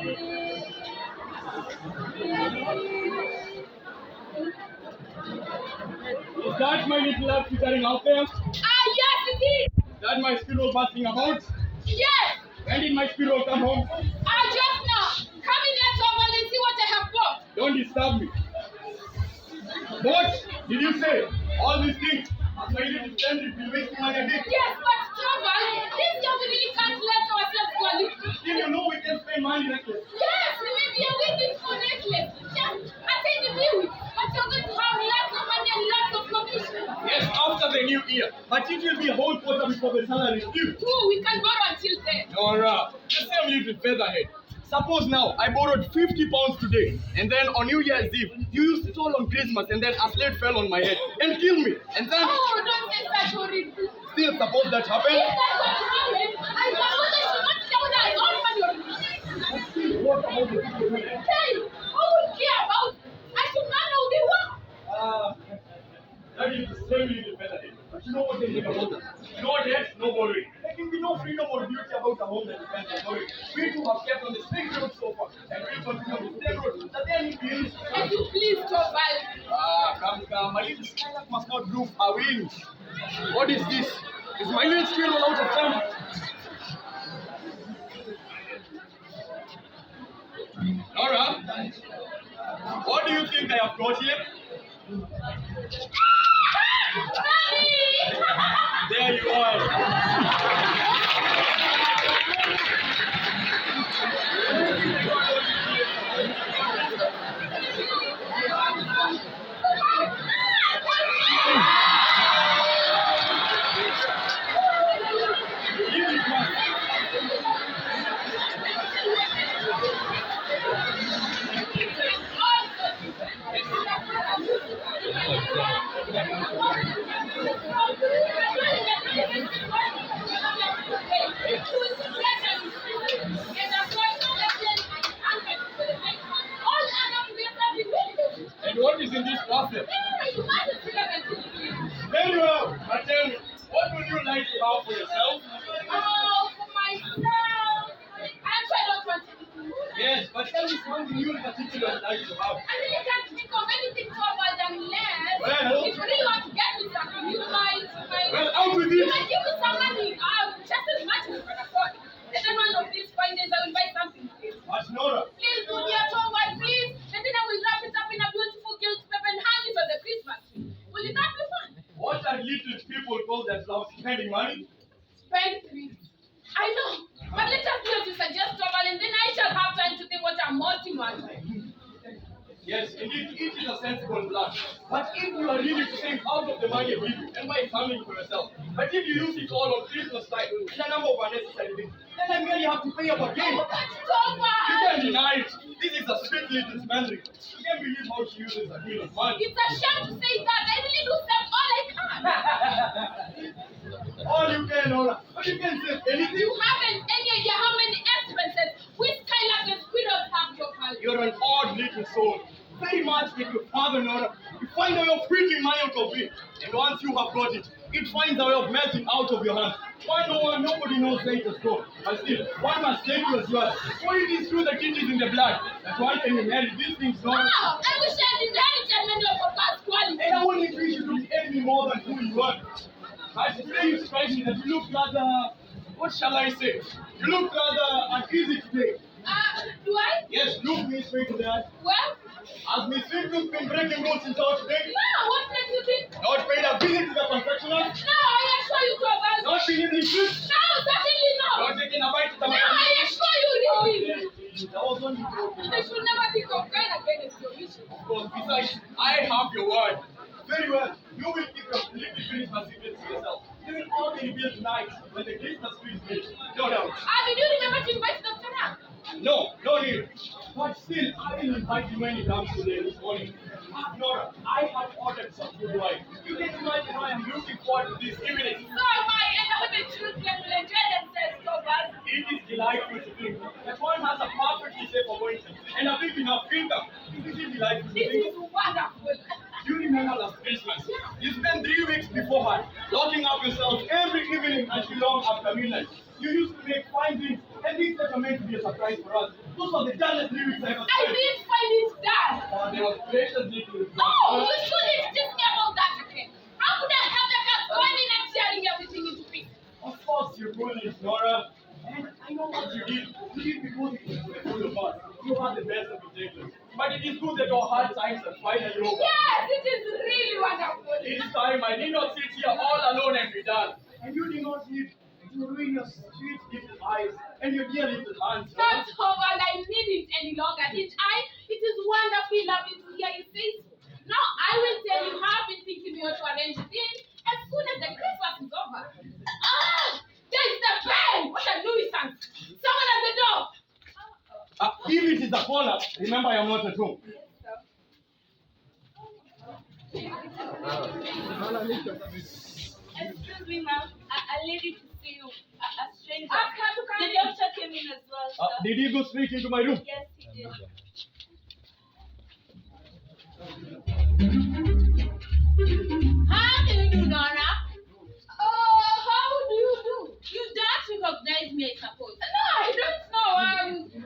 Is that my little love figuring out there? Yes, it is. Is that my squirrel busting about? Yes. When did my squirrel come home? Just now. Come in here, Tom, and see what I have bought. Don't disturb me. What did you say? All these things? After you didn't stand it, we wasting money again. Yes, but Trevor, this year we really can't let ourselves go a little. Still, you know we can spend money necklace. Yes, we may be a waiting for necklace. Just attend the music, but you're going to have lots of money and lots of commission. Yes, after the new year. But it will be a whole quarter before the salary is due. True, we can borrow until then. Nora, the same little featherhead. Suppose now I borrowed 50 pounds today, and then on New Year's Eve, you used it all on Christmas, and then a slate fell on my head and killed me. And then. Oh, don't say such horrible. Still, suppose that happened. If that's what happened, I suppose I should not tell that I don't money on me. What about the people? Hey, who would care about? I should not know they were. That is the same little featherhead. But you know what they think about that? No debt, no borrowing. There can be no freedom or duty about a home that you can't borrow. We too have kept on the same road so far, and we continue on the same road. That there need be Can you please stop by? Come. My little skylark must not droop her wings. What is this? Is my little squirrel out of time? Nora, what do you think I have got here? There you are. And what is in this basket? Very well. But tell me, what would you like to have for yourself? Oh, for myself. Actually, I don't want anything. Yes, but tell me something you in particular would like to have. I really can't think of anything to about unless Well. if you really want to get me something, you might Well, out with you it. might give me some money. Just as much as you can afford. And then one of these fine days I will buy something for you. But Nora, Please do me a favor, please. And then I will wrap it up in a beautiful gilt paper and hang it on the Christmas tree. Will it not be fun? what are little people call that love spending money? Spend please. I know. But let us do as you suggest, Toval, and then I shall have time to think what I'm most important. Yes, indeed, it is a sensible plan. But if you are really to save out of the money I give you and buy something for yourself, but if you use it all on Christmas time and a number of unnecessary things, then I merely have to pay up again. But You Toval! can't deny it. This is a sweet little spending. You can't believe how she uses a deal of money. It's a shame to say that. I really do save all I can. All you can, Nora. But you can save anything. You haven't any idea how many expenses we Skylark and squirrels have, Toval. You're an odd little soul. Very much like your father, Nora. You find a way of freaking money out of it. And once you have got it, it finds a way of melting out of your hand. Why nobody knows where it has gone. But still, one must take you as yours. For it is through the kidneys in the blood that one can inherit these things, Nora. Wow, I wish I had inherited many of Papa's qualities. And I wouldn't wish you to be any more than who you are. But today you strike me that you look rather, what shall I say? You look rather uneasy today. Do I? Yes, look me straight to the eye. Well, Has Miss Winfield's been breaking rules in town today? no, what makes you think? Not paid a visit to the confectioner? No, I assure you, Toval. Not been in the street? No, certainly not. Not taking a bite to the No, I assure you, really. That was only joking. They should never think of going against your wishes. Of course, besides, I have your word. Very well. You will keep your little Christmas secrets to yourself. You will all be revealed tonight when the Christmas tree is made. No doubt. Did you remember to invite Dr. Ram? No need. But still, I will invite you when he comes today this morning. Nora, I have ordered some food wine. You can imagine how I am looking forward to this evening. So am I, and all the children will enjoy themselves, Toval. It is delightful to think that one has a perfectly safe appointment and a big enough income. It is delightful to This think. is wonderful. You remember last Christmas? You spent 3 weeks beforehand, locking up yourself every evening until long after midnight. You used to make fine drinks, and things that are meant to be a surprise for us. Those are the dullest lyrics I ever I heard. didn't find it dull. They were gracious lyrics. Oh, you shouldn't teach me about that again. How could I have the cat going in and tearing everything into pieces? Of course, you're bullied, Nora. And I know what you did. You did because it was full of us. You had the best of intentions. But it is good that our hard times are finally over. Yes, it is really wonderful. This time I did not sit here all alone and be done. And you did not need to ruin your sweet little eyes and your dear little hands. Not over, I need it any longer. It is wonderfully lovely to hear you say so. Now I will tell you how I've been thinking we ought to arrange things as soon as the Christmas is over. Ah! There's the bell! What a nuisance! Someone at the door! If it is a caller, remember I am not at home. Excuse me, ma'am. A lady to see you. A stranger. Ask her to come The in. doctor came in as well, sir. Did he go straight into my room? Yes, he did. How do you do, Nora? Oh, how do you do? You don't recognize me, I suppose. No, I don't know.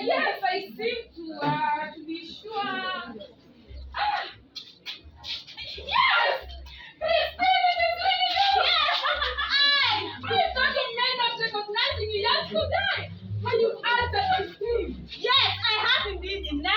Yes, I seem to be sure. Yes! Christine, it is really you! Yes! I thought you may not recognizing you just today. When you answered Christine. Yes, I have indeed in 9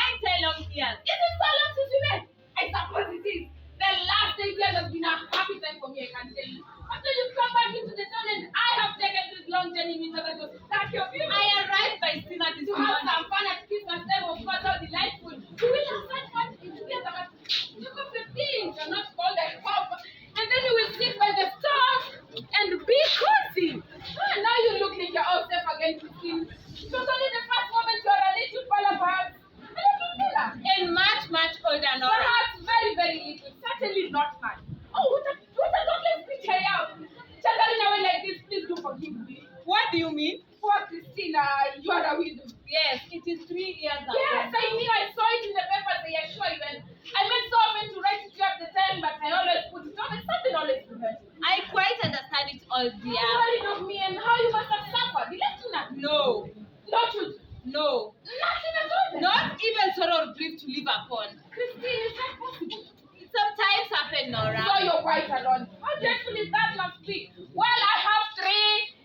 long years. Is it so long since you met? I suppose it is. The last 8 years has been a happy time for me, I can tell you. After you come back into the town and I have taken this long journey with others to start your funeral. I arrived by dinner this To have morning. some fun at Christmas time, of course, how delightful. We will have such fun together, but you got the things are not called like pop. And then you will sit by the stove and be cozy. Now you look like you're all safe again, Christine. It was only the first moment you are a little fella, perhaps. A little fella. And much older, Nora. Perhaps very, very little. Certainly not much. Oh, what a thoughtless creature I am. Chattering away like this, please do forgive me. What do you mean? Poor Christina, you are a widow. Yes, it is 3 years ago. Yes, I knew. I saw it in the papers. I assure you. And I meant so often to write it to you at the time, but I always put it off. And something always prevents me. I quite understand it all, You dear. worried of me and how you must have suffered. You left you nothing. No, No truth. no. Nothing at all. Then. Not even sorrow or grief to live upon. Christine, is that possible? It sometimes happens, Nora. So you're quite alone. How dreadful is that must be? Well, I have 3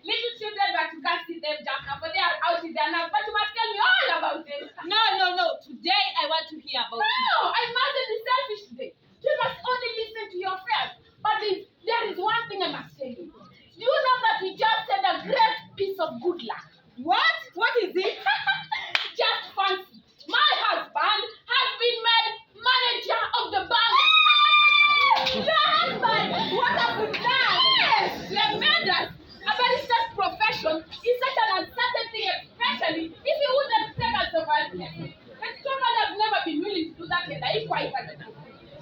little children, but you can't see them just now, but they are out in their nerves. But you must tell me all about them. No. Today I want to hear about it. No, I mustn't be selfish today. You must only listen to your friends. But there is one thing I must tell you. Do you know that we just had a great piece of good luck? What? What is it? Just fancy. My husband has been made manager of the bank. Your husband? What have you done? Yes, they have made us. A barister's profession is such an uncertain thing, especially if you wouldn't take us over. And someone has never been willing to do that, and I quite understand.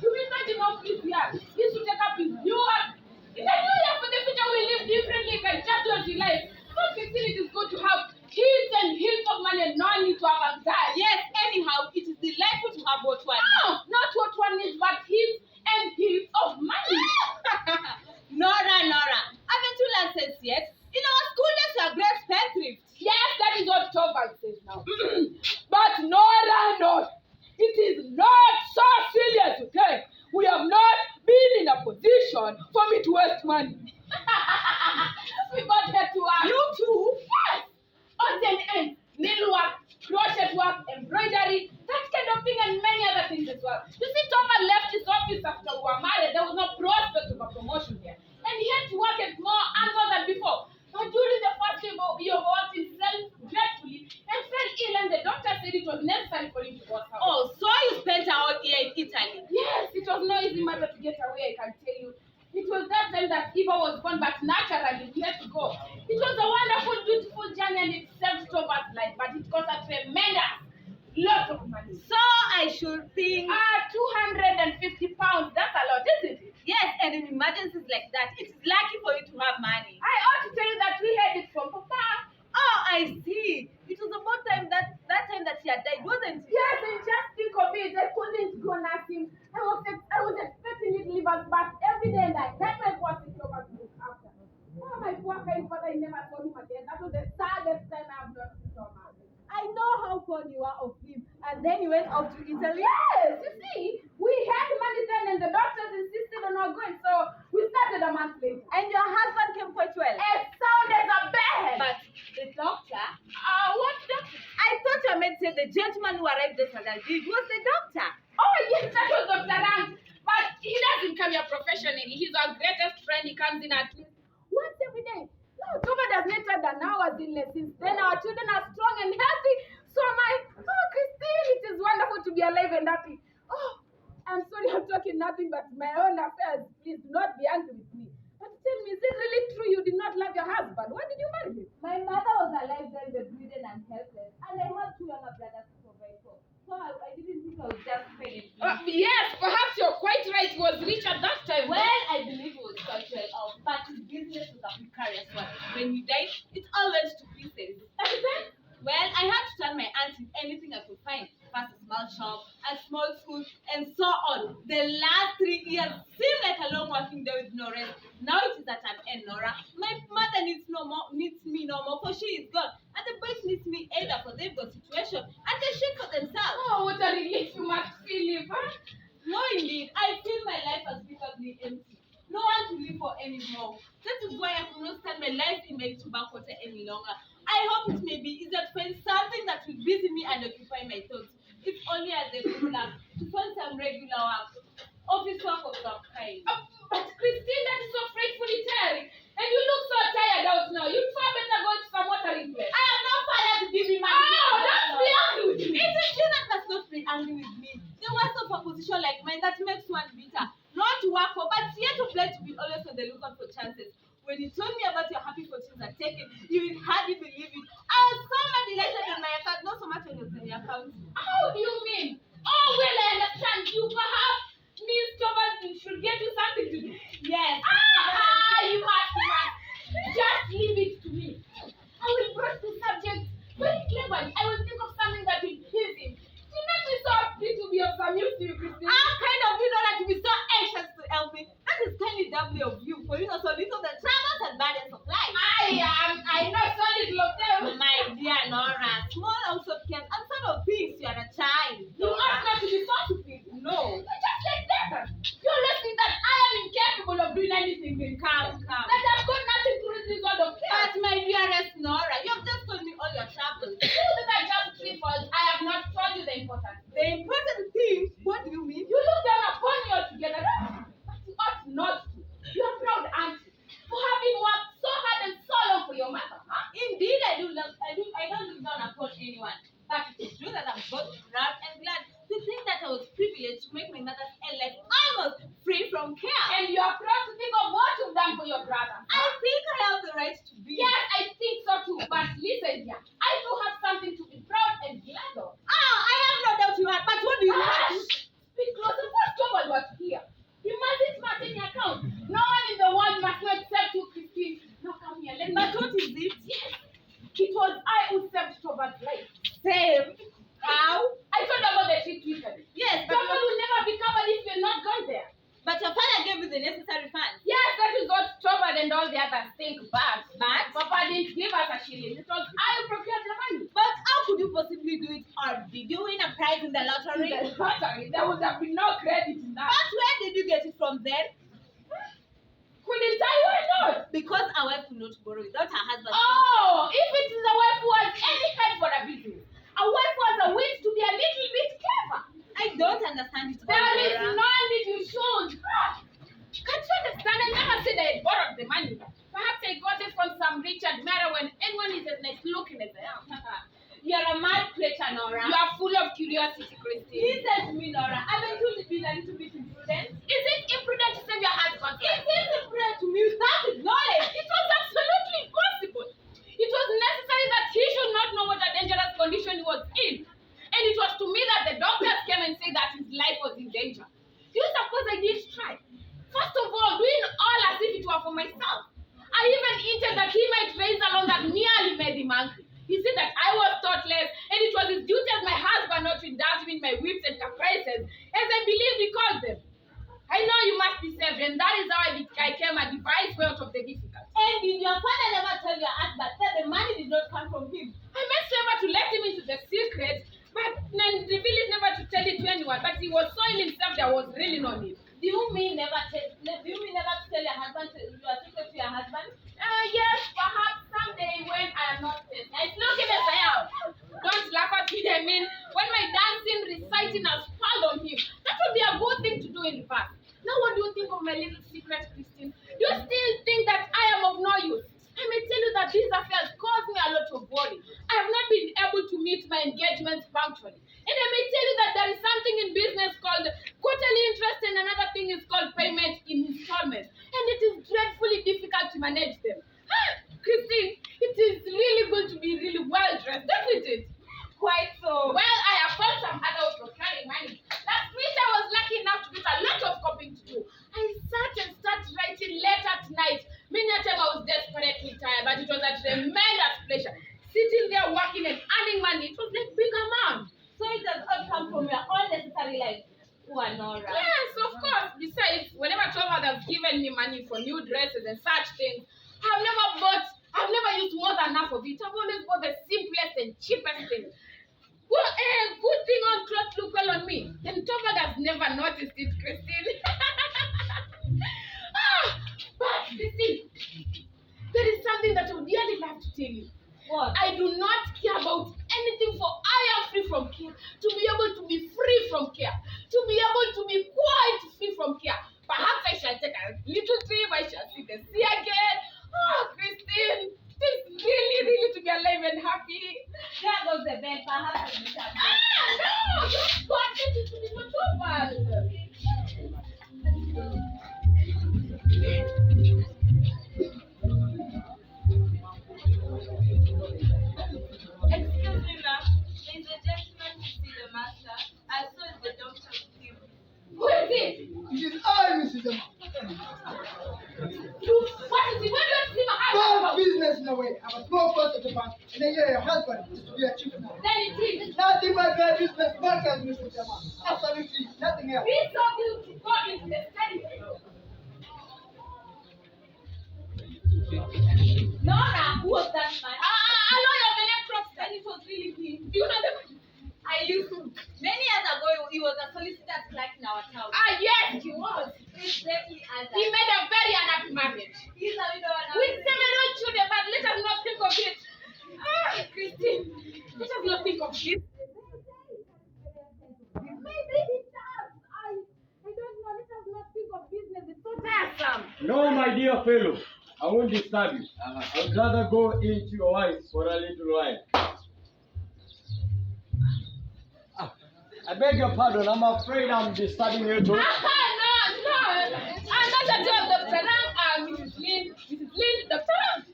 You imagine how pleased we are. He should take up his new work. It's a new year for the future. We live differently. You can just do as you like. How it is good to have hills and hills of money and no need to have anxiety. Yes, anyhow, it is delightful to have what one needs. No, not what one needs, but hills and hills of money. Nora. Haven't you learned sense yet? In our school days, you are great spendthrift. Yes, that is what Torvald says now. But Nora, it is not so serious today. We have not been in a position for me to waste money. We got here to work. You too? Yes. Odds and ends, needlework, crochet work, embroidery, that kind of thing, and many other things as well. You see, Torvald left his office after we were married. There was no prospect of a promotion here. And he had to work at more hours than before. But during the first year of work, he fell dreadfully and fell ill, and the doctor said it was necessary for him to go out. Oh, so you spent a whole year in Italy? Yes, it was no easy matter to get away, I can tell you. It was that time that Eva was born, but naturally he had to go. It was a wonderful, beautiful journey, and it saved Tobar's life, but it cost a tremendous lot of money. So I should think... 250 pounds, that's a lot, isn't it? Yes, and in emergencies like that, it's lucky for you to have money. I ought to tell you that we had it from Papa. Oh, I see. It was about time that time that he had died, wasn't it? Yes, and just think of it, I couldn't go nurse him. I was expecting it to leave us back every day, and I had my poor sister over to look after. Oh, my poor kind father, I never saw him again. That con you are of him. And then you went off to Italy? Yes, you see, we had money then and the doctors insisted on not going, so we started a month later. And your husband came quite well? As sound as a bed. But the doctor? What doctor? I thought your mate said the gentleman who arrived just as I did was the doctor. Oh, yes, that was Dr. Rang. But he doesn't come here professionally. He's our greatest friend. He comes in at least once every day. No, Toba does later than hours illness. Since then, our children are strong and healthy. So am I. Oh, Christine, it is wonderful to be alive and happy. Oh, I'm sorry I'm talking nothing but my own affairs. Please do not be angry with me. But tell me, is it really true you did not love your husband? Why did you marry him? My mother was alive then, bedridden and helpless. And I had 2 younger brothers to provide for. So I didn't think I would just pay it. Yes, perhaps you're quite right. He was rich at that time. Well, I believe it was quite well off, but his business was a precarious one. When he died, it all went to pieces. Well, I had to tell my auntie anything I could find. First a small shop, a small school, and so on. The last 3 years seemed like a long working day with no rest. Now it is at an end, Nora. My mother needs me no more, for she is gone. And the boys needs me either, for they've got situation and they shift for themselves. Oh, what a relief you must feel, huh? No, indeed. I feel my life has become empty. No one to live for anymore. That is why I could not stand my life in my tobacco water any longer. I hope it may be easier to find something that will busy me and occupy my thoughts. If only as a good luck to find some regular work, office work of some kind. But Christine, that is so frightfully tiring. And you look so tired out now. You'd far better go to some watering place. I am not fired to give him money. Oh, don't be angry with me. It is you that must not be angry with me. The worst of a position like mine that makes one bitter. Not to work for, but yet to play to be always on the lookout for chances. When you told me about your happy fortunes are taken, you will hardly believe it. I was so much delighted on my account, not so much on your account. How do you mean? Oh, well, I understand. You perhaps means Thomas should get you something to do. Yes. You must. Just leave it to me. I will broach the subject very cleverly. I will think of something that will please him. To make me so happy to be of some use to you, Christine. How kind of you know that to be so anxious to help me? That is kindly doubly of you, for you know so little the troubles and burdens of life. I know so little of them. My dear Nora, small ounce of care and sort of peace, you are a child. You ought not to be so stupid. No. You're just like that. You always think that I am incapable of doing anything. Come. That I've got nothing to do with this world of care. But my dearest Nora, you have just told me all your troubles. You that are just trifles. I have not told you the important thing. The important thing? What do you mean? You look down upon me altogether. But you ought not to. You are proud, auntie, for having worked so hard and so long for your mother, huh? Indeed, I don't look down upon anyone. But it is true that I'm both proud and glad to think that I was privileged to make my mother's life almost free from care. And you are proud to think of what you've done for your brother. I think I have the right to be. Yes, I think so too. But listen here, I do have something to be proud and glad of. I have no doubt you are. But what do you have? Speak closer. What's trouble was here? You mustn't smart in your account. No one in the world must know except you, Christine. Now come here, let me. But what is it? Yes, it was I who saved Toba's life. Same. How? I told you about the trip to Italy. Yes, but Toba will never be covered if you're not gone there. But your father gave you the necessary funds. Yes, that is what Toba and all the others think. But But? Papa didn't give us a shilling. It was I who procured the money. But how could you possibly do it? Or did you win a prize in the lottery? In the lottery, there would have been no credit in that. But where did you get it from then? Couldn't I? Why not? Because a wife could not borrow without her husband. Oh, if it is a wife who has any head for a business, a wife who has a wit to be a little bit clever. I don't understand it. There is no need you should. Can't you understand? I never said I had borrowed the money. Perhaps I got it from some rich admirer when anyone is as nice looking as I am. You're a mad creature, Nora. You are full of curiosity, Christine. Listen to me, Nora. Haven't you been a little bit imprudent? Is it imprudent to save your husband? It is imprudent to me. That is knowledge. It was absolutely impossible. It was necessary that he should not know what a dangerous condition he was in. And it was to me that the doctors came and said that his life was in danger. Do you suppose I did try? First of all, doing all as if it were for myself. I even hinted that he might raise a loan that nearly made him angry. He said that I was thoughtless, and it was his duty as my husband not to indulge me in my whips and caprices, as I believed he called them. I know you must be saved, and that is how I came a device way out of the difficulty. And did your father never tell your husband that the money did not come from him? I made Trevor to let him into the secret he was soiling himself, there was really no need. Do you mean never to tell your husband your secret to your husband? Yes, perhaps someday when I am not as looking as I am. Don't laugh at me. I mean, when my dancing, reciting has spalled on him, that would be a good thing to do in the past. Now, what do you think of my little secret, Christine? Do you still think that I am of no use? I may tell you that these affairs cause me a lot of worry. I have not been able to meet my engagements punctually. And I may tell you that there is something in business called quarterly interest and another thing is called payment in installments. And it is dreadfully difficult to manage them. Christine, it is really good to be really well dressed, isn't it? Quite so. Well, I have found some other way of carrying money. Last week I was lucky enough to get a lot of copying to do. I sat and started writing late at night. Many a time I was desperately tired, but it was a tremendous pleasure. Sitting there working and earning money, it was like big amount. So it has all come from your own necessary life. Poor Nora. Yes, of course. Besides, whenever Thomas has given me money for new dresses and such things, I've never used more than enough of it. I've always bought the simplest and cheapest thing. Well, good thing on clothes look well on me. Then Thomas has never noticed it, Christine. But Christine, there is something that I would really love to tell you. What? I do not care about anything, for I am free from care. To be able to be free from care. To be able to be quite free from care. Perhaps I shall take a little trip. I shall see the sea again. Christine, it is really to be alive and happy. There goes the bed. Perhaps it will be No! Don't go and get it to be so bad. Excuse me, ma'am. There's a gentleman to see the master. I saw the doctor with him. Who is it? It is I, Mrs. Emma. What is it? Where do you see my Bad husband? business in a way. I'm a small person at the bank, and then your husband is to be a chief now. Then it is. Nothing but bad business bankers, Mrs. Emma. Absolutely nothing else. We told you to go into the study. Nora, who was that man? A lawyer, the name Crocs. And it was really him. Do you know the man? I used to. Many years ago, he was a solicitor's clerk in our town. Yes, he was. Exactly as He made a very unhappy marriage. He's a widower now. With several children, but let us not think of it. Christine, let us not think of it. Maybe he does. I don't know. Let us not think of business. It's so tiresome. No, my dear fellow, I won't disturb you. I would rather go into your wife for a little while. I beg your pardon, I'm afraid I'm disturbing you too. No. I'm not at all Dr. Ram. Mrs. Lynn, Dr. Ram.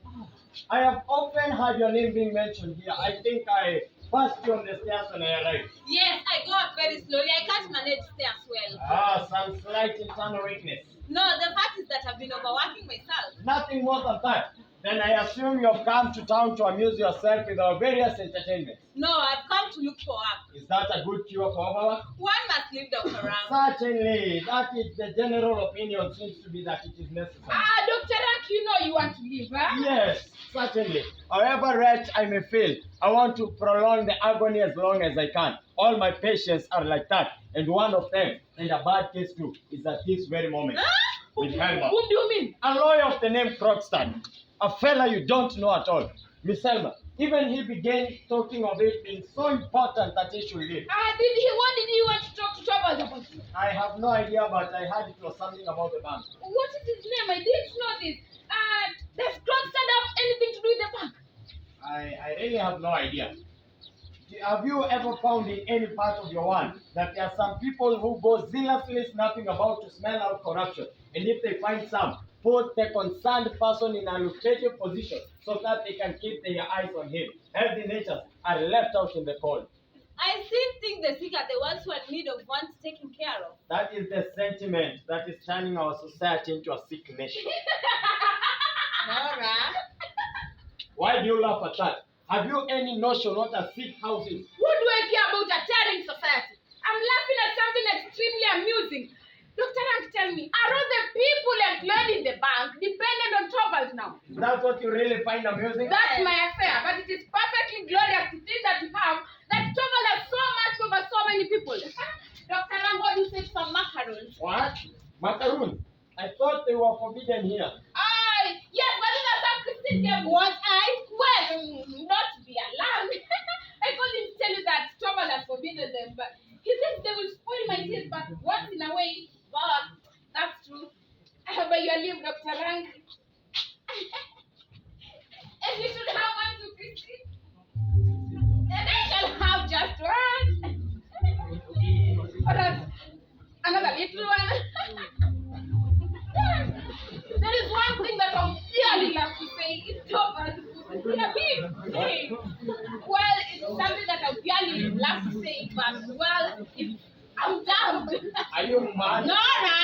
I have often heard your name being mentioned here. I think I passed you on the stairs when I arrived. Yes, I go up very slowly. I can't manage stairs well. Some slight internal weakness. No, the fact is that I've been overworking myself. Nothing more than that. Then I assume you have come to town to amuse yourself with our various entertainments. No, I've come to look for work. Is that a good cure for overwork? One must leave Dr. Ram. Certainly. That is the general opinion seems to be that it is necessary. Dr. Rank, you know you want to leave, huh? Yes, certainly. However wretched I may feel, I want to prolong the agony as long as I can. All my patients are like that, and one of them, and a bad case too, is at this very moment. With Helma. Whom do you mean? A lawyer of the name Crockstad. A fella you don't know at all. Miss Helma. Even he began talking of it being so important that he should leave. What did he want to talk to Thomas about? I have no idea, but I heard it was something about the bank. What is his name? I didn't know this. Does Crockstad have anything to do with the bank? I really have no idea. Have you ever found in any part of your world that there are some people who go zealously snapping about to smell out corruption, and if they find some, put the concerned person in a lucrative position so that they can keep their eyes on him? Healthy natures are left out in the cold. I still think the sick are the ones who are in need of one's taken care of. That is the sentiment that is turning our society into a sick nation. Nora? Why do you laugh at that? Have you any notion what a sick house is? What do I care about a tearing society? I'm laughing at something extremely amusing. Dr. Rank, tell me, are all the people employed in the bank dependent on Thomas now? That's what you really find amusing? That's my affair, but it is perfectly glorious to think that you have that Thomas has so much over so many people. Dr. Rank, came here. Yes, but that's how Christine came. What Well, not to be alarmed. I called him to tell you that trouble has forbidden them, but he thinks they will spoil my teeth, but once in a way, that's true. But you are leave, Dr. Rank. And you should have one too, Christine. And I shall have just one. Alright, another little one. There is one thing that I really love to say. It's so bad. In a big way. Well, it's something that I really love to say, but well, I'm damned. Are you mad? Nora!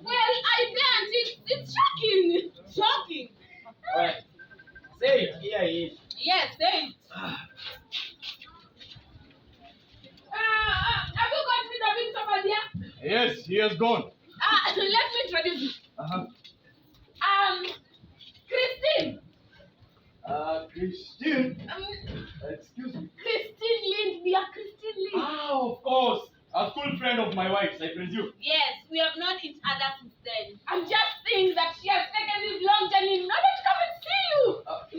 Well, I can't. It's shocking. Shocking. Alright. Say it. Here it is. Yes, say it. Have you got rid of it over there? Yes, he has gone. Let me introduce you. Christine. Christine? Excuse me. Christine Lind. We are Christine Lind. Of course. A school friend of my wife's, I presume. Yes, we have known each other since then. I'm just saying that she has taken this long journey in order to come and see you.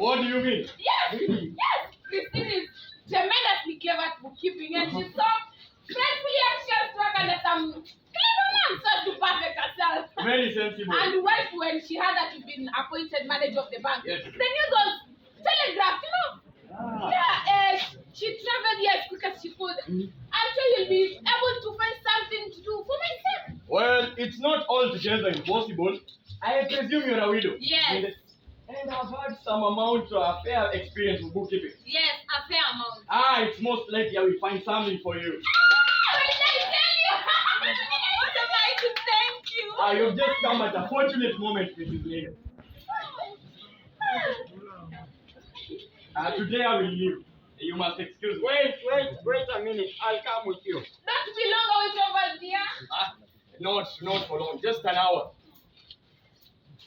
What do you mean? Yes, yes. Christine is tremendously clever at bookkeeping, and she's so faithfully anxious to work under some clever man so to perfect herself. Very sensible. And right when she heard that you've been appointed manager of the bank, Yes. the news was telegraphed, you know. Yeah, she traveled here as quick as she could. I'm sure you'll be able to find something to do for myself. Well, it's not altogether impossible. I presume you're a widow. Yes. And I've had some amount of fair experience with bookkeeping. Yes, a fair amount. It's most likely I will find something for you. What did I tell you? What am I to thank you? You've just come at a fortunate moment, Mrs. Lane. Today I will leave. You must excuse me. Wait a minute. I'll come with you. Not be long away over there. Not for long. Just an hour.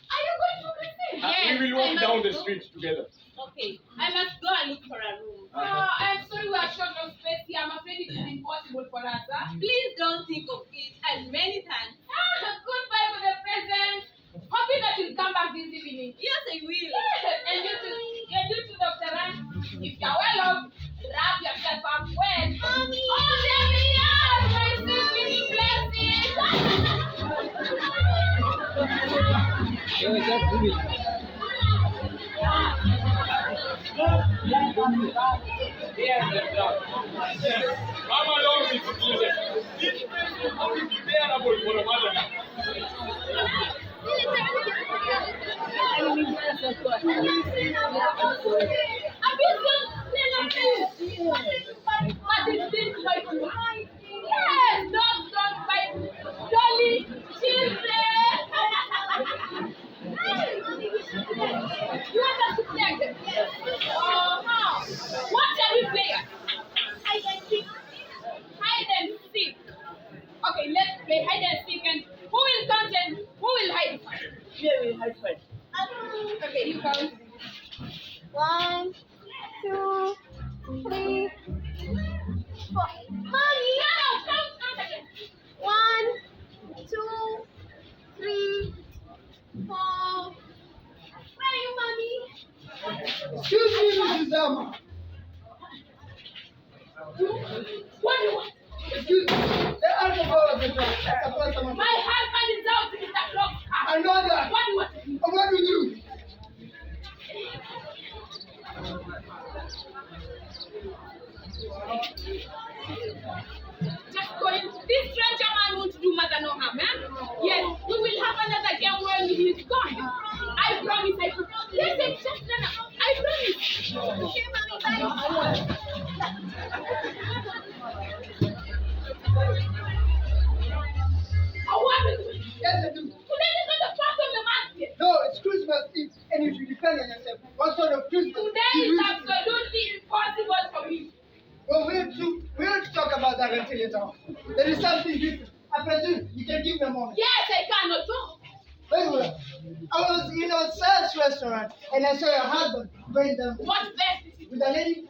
Are you going to Christine? Yes, we will walk I down must the go. street together. Okay, I must go and look for a room. I'm sorry we are short of space here. I'm afraid it is impossible for us. Please don't think of it, and many thanks. Goodbye for the present. Hoping that you'll come back this evening. Yes, I will. And you too, Dr. Ran. If you're well off, wrap yourself up well. Mommy. Oh, there we are, my sweet blessings. Come along, Mrs. Lane. This place will only be bearable for a mother. Yes, dogs don't bite. Dolly, children. You want us to play again? What shall we play? Hide and seek. Hide and seek. Okay, let's play hide and seek, and who will count and who will hide first? Here we hide first. Okay, you count. 1, 2, 3, 4. Mommy! No, count again. 1, 2, 3, 4. Where are you, Mommy? Excuse me, Mrs. Zama. What do you want? Excuse me. The alcohol of the drug. My husband is out in that lock. I know that. What do you want? What do you do? Just go in. This stranger man won't do mother no harm, eh? Yes, we will have another game when he is gone. I promise. Listen, just Nana. I promise. Okay, Mommy, bye. Oh, what is it? Yes, I do. Today is not the first of the month yet. No, it's Christmas Eve, and you should depend on yourself. What sort of Christmas? Today do is you- absolutely impossible for me. Well, we'll to talk about that until later on. There is something different. I presume you can give me a moment. Yes, I cannot go. Very well. I was in a sales restaurant, and I saw your husband going down What best is it? with a lady.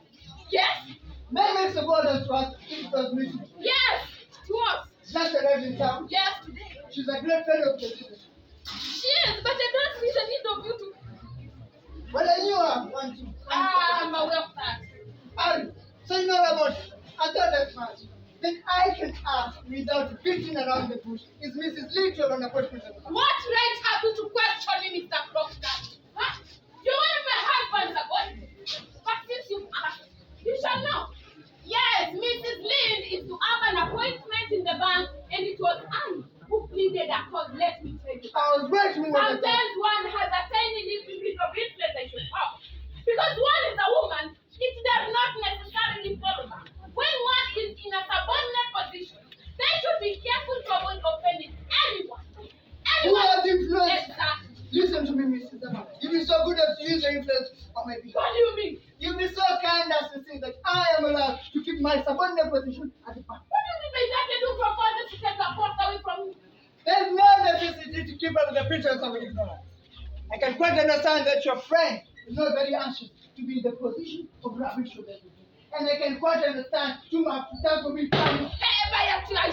Yes, Man makes the borders to us if it was missing. yes, it was. Just arrived in town. Yes, today. She's a great friend of the business. She Yes, but I don't see the need of you to. Well, I knew I want to. I'm aware of that. Ari, so you know about it. I thought as much. Then I can ask without beating around the bush. Is Mrs. Lee to have an appointment at the bank? What right have you to question me, Mr. Crockett? Huh? You want my husband's appointment? But since you asked, you shall know. Yes, Mrs. Lynn is to have an appointment in the bank, and it was I who pleaded her cause, let me tell you. I was right to move on the Sometimes one has a tiny little bit of influence I should have. Because one is a woman, it does not necessarily follow her. When one is in a subordinate position, they should be careful to avoid offending anyone. Who has influence? Exactly. Listen to me, Mrs. Emma. You be so good as to use your influence on my behalf. What do you mean? You be so kind as to say that I am allowed to keep my subordinate position at the bank. What do you mean by that? You do propose to take the post away from you? There's no necessity to keep up with the pretense of ignorance. I can quite understand that your friend is not very anxious to be in the position of rubbish of everything. And I can quite understand you have to tell me time. Hey, by actually, I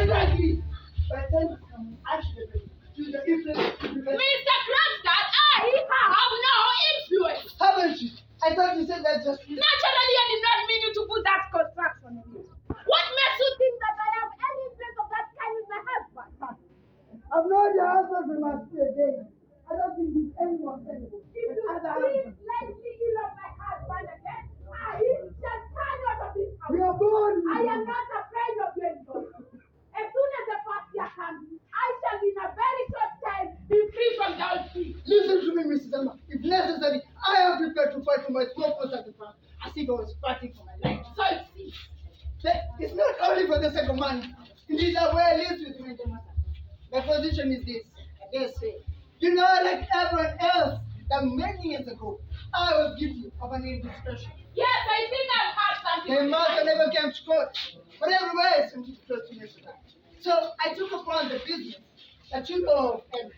Exactly. By the time I'm actually to the influence to prevent. Mr. Cranston, I have no influence. Haven't you? I thought you said that just Naturally, I did not mean you to put that construction on me. What makes you think that I have any influence of that kind with my husband? I've known your husband from my spirit days. I don't think he's anyone terrible. If you please lightly ill of my husband again, I shall turn you out of this house. We are born. I am not afraid of you anymore. As soon as the first year comes, I shall in a very short time be free from the old tree. Listen to me, Mrs. Emma. If necessary, I am prepared to fight for my small post at the front, as if I was fighting for my life. So it seems. It's not only for the sake of money. It is a way I live with my matter. My position is this, I dare say. You know, like everyone else, that many years ago, I was guilty of an indiscretion. Yes, I think I've heard something. My master never came to court, but everywhere seemed to be close to me. So I took upon the business that you know of, and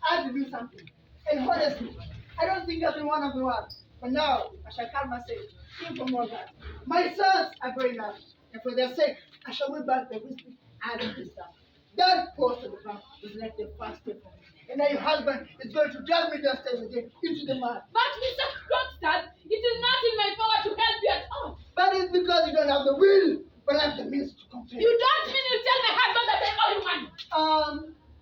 I had to do something. And honestly, I don't think I've been one of the ones. But now, I shall calm myself, think for more that. My sons are growing up, and for their sake, I shall win back the wisdom I had this time. That post of the bank is like the first step for me. And now your husband is going to drag me downstairs again into the mud. But Mr. Krogstad, it is not in my power to help you at all. But it's because you don't have the will, but I have the means to compare. You don't mean you tell my husband that I owe you money.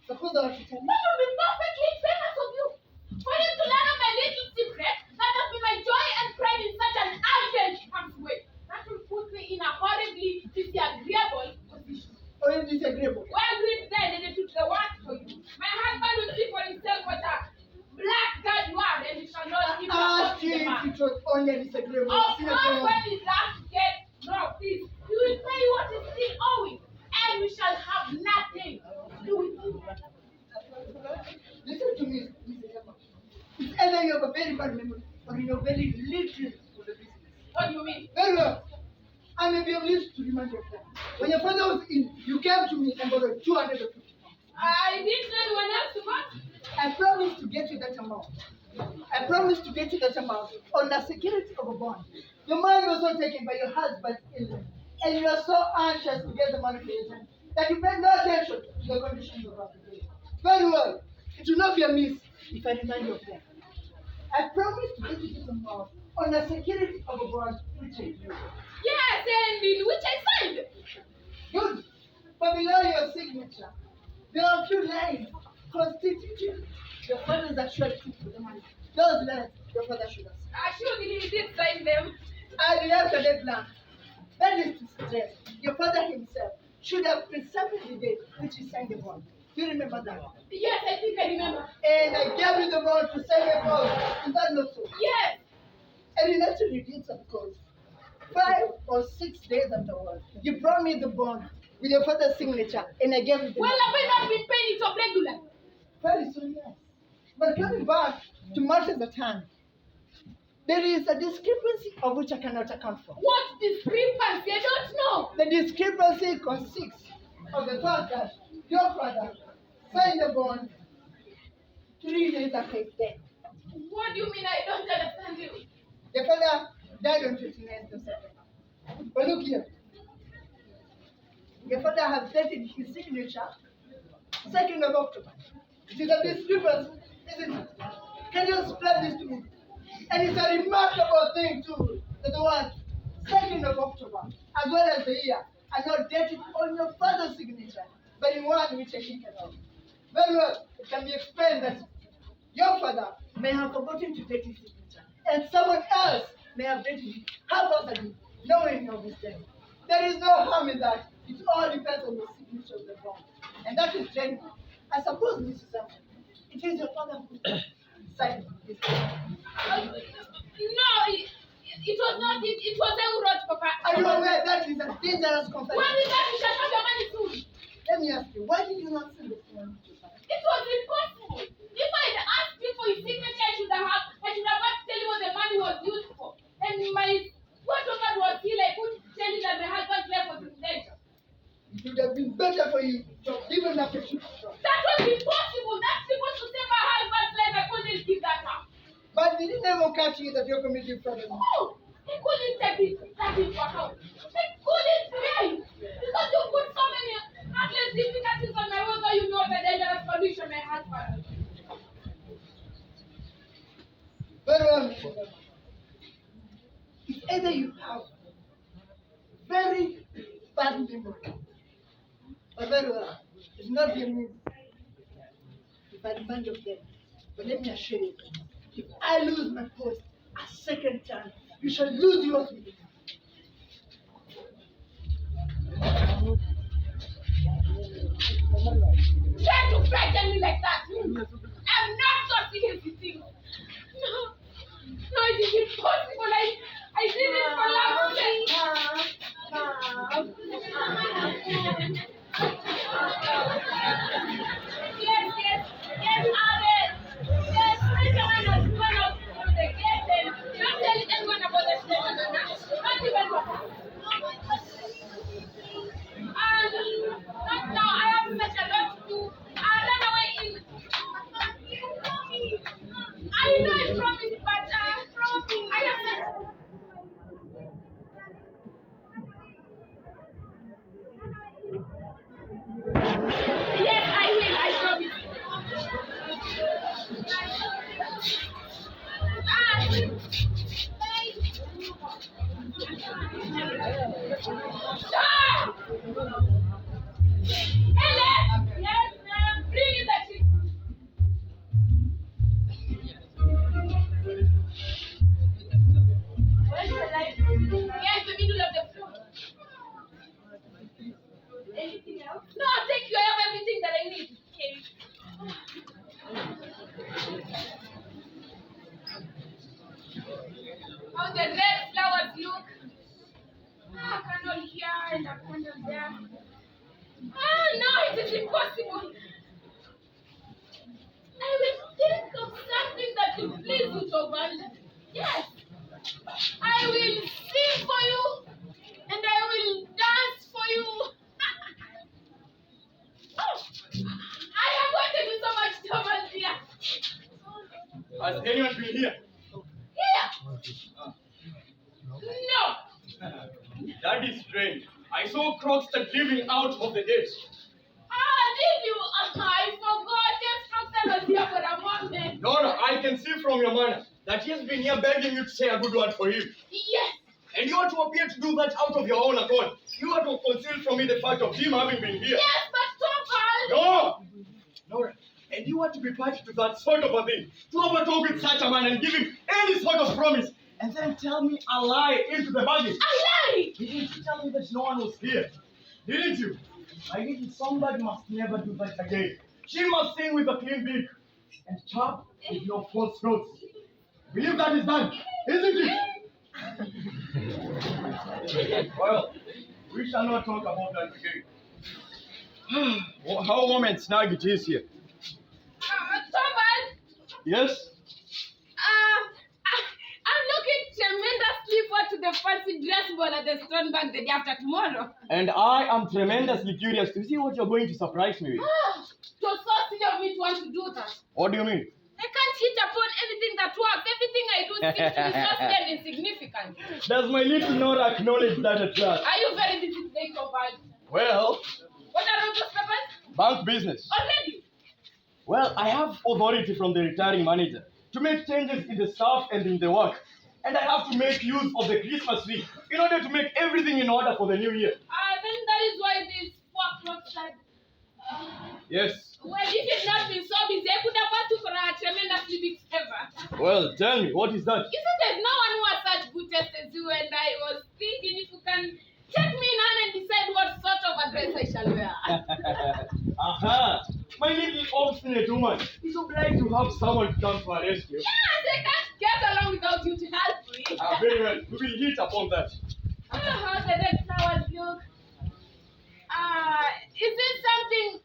Suppose I were to tell you. That would be perfectly famous of you. For him to learn of my little secret, that has been my joy and pride in such an arrogant way. That will put me in a horribly disagreeable position. Or is disagreeable? Well, great then, and it took the work for you. My husband will see for himself what a black girl you are, and he shall not give up to the man. It was only a disagreeable. Of course, when his last gets dropped, please, you will pay what is still owing, and we shall have nothing to do with you. Listen to me, Mrs. Emma. It's either you have a very bad memory or you know very little of the business. What do you mean? Very well. I may be of use to remind you of that. When your father was ill, you came to me and borrowed 250 pounds. I didn't know anyone else to want. I promised to get you that amount. I promised to get you that amount on the security of a bond. Your mind was so taken by your husband's illness, and you are so anxious to get the money for your son that you paid no attention to the conditions of application. Very well. It will not be amiss if I remind you of them. I promised to get you this amount on the security of a bond which I do. Yes, and in which I signed. Good. But below your signature, there are a few lines constituting your father's assurity for the money. Those lines your father should have signed. Surely he did sign them. I left a deadline. That is to suggest your father himself should have preserved the date which he signed the bond. Do you remember that? Yes, I think I remember. And I gave you the bond to sign the bond. Is that not so? Yes. And you naturally did so because 5 or 6 days afterwards, you brought me the bond with your father's signature, and I gave it to Well, you. have we not been paying it off regularly? Very soon, yes. But coming back to matters at hand, there is a discrepancy of which I cannot account for. What discrepancy? I don't know. The discrepancy consists of the fact that your father signed the bond 3 days after his death. What do you mean? I don't understand you. Your father died on 29th of September. But look here. Your father has dated his signature 2nd of October. It is a discrepancy isn't it? Can you explain this to me? And it's a remarkable thing too, that the one 2nd of October, as well as the year, are not dated on your father's signature, but in one which I think about. Very well, it can be explained that your father may have forgotten to date his signature, and someone else may have dated it haphazardly, knowing of his death. There is no harm in that. It all depends on the signature of the bond. And that is genuine. I suppose, Mrs. Sampson, it is your father who signed this. No, it was not it. It was I who wrote, Papa. Are you aware that is a dangerous confession? When is that? You shall have your money soon. Let me ask you, why did you not send the form to your father? It was impossible. If I had asked him for his signature, I should have had to tell you what the money was used for. And my photograph was still, I couldn't tell you that my husband's life was in danger. It would have been better for you to have given up a ship. That was impossible. That's supposed to save my husband's life. I couldn't give that up. But did it never occur to you that you're committing fraud? Oh, I couldn't take that into account. I couldn't pay you because you put so many heartless difficulties on my way, though you know the dangerous condition my husband. Very well, Mr. Zama. It's either you have very bad memory, or very well, it's not the memory. If I demand of them, but let me assure you, if I lose my post a second time, you shall lose yours with me. Try to frighten me like that. I'm not so serious with things. No, it is impossible. I did it for love. Yes, Alex. Yes, bring your man as one of the gate and don't tell anyone about the station. Not even Papa. And not now. I have met a lot to do. I'll run away in. I know I promised, but I have met. Yes, I will. I promise. Ellen! Yes, ma'am. Bring in the chicken. Where's the light? Yes, the middle of the floor. Anything else? No, thank you. I have everything that I need. How the red flowers look. A candle here and a candle there. No, it is impossible. I will think of something that will please you, Tovan. Yes. I will sing for you and I will dance for you. Oh, I have wanted you so much, Tovan, dear. Has anyone been here? Here? No. That is strange. I saw Crockstead living out of the gate. Did you? I forgot. Yes, Crockstead was here for a moment. Nora, I can see from your manner that he has been here begging you to say a good word for him. Yes. And you are to appear to do that out of your own accord. You are to conceal from me the fact of him having been here. Yes, but Tovan. No! Nora, and you are to be party to that sort of a thing. To overtalk with such a man and give him any sort of promise. And then tell me a lie into the bargain. A lie? You didn't tell me that no one was here. Didn't you? I think somebody must never do that again. She must sing with a clean beak and chop with your false notes. Believe that is done, isn't it? Well, we shall not talk about that again. How warm and snug it is here. Tovan. Yes? I'm looking tremendously forward to the fancy dress ball at the Stone Bank the day after tomorrow. And I am tremendously curious to see what you're going to surprise me with. It was so silly of me to want to do that. What do you mean? I can't hit upon anything that works. Everything I do seems to be just and insignificant. Does my little Nora acknowledge that at last? Are you very busy today, Tovan? Well, What are those papers? bank business. Already? Well, I have authority from the retiring manager to make changes in the staff and in the work. And I have to make use of the Christmas tree in order to make everything in order for the new year. Then that is why this 4 o'clock said. Yes. Well, if it had not been so busy, I could have had to for a tremendously big favor. Well, tell me, what is that? Isn't there no one who has such good taste as you? And I was thinking if you can take me in hand and decide what sort of a dress I shall wear. Aha! My little obstinate woman is obliged to have someone to come to her rescue. Yes, I can't get along without you to help me. Very well. We will hit upon that. How the red flowers look. Is this something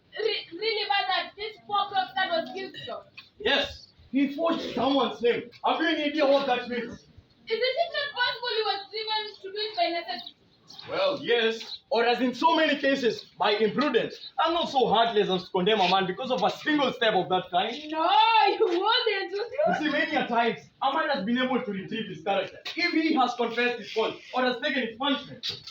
really bad that this 4 o'clock that was guilty of? Yes, he forged someone's name. Have you any idea what that means? Isn't it not possible he was driven to do it by necessity? Well, yes. Or as in so many cases, by imprudence. I'm not so heartless as to condemn a man because of a single step of that kind. No, you wouldn't, would You see, many a times, a man has been able to retrieve his character if he has confessed his fault or has taken his punishment.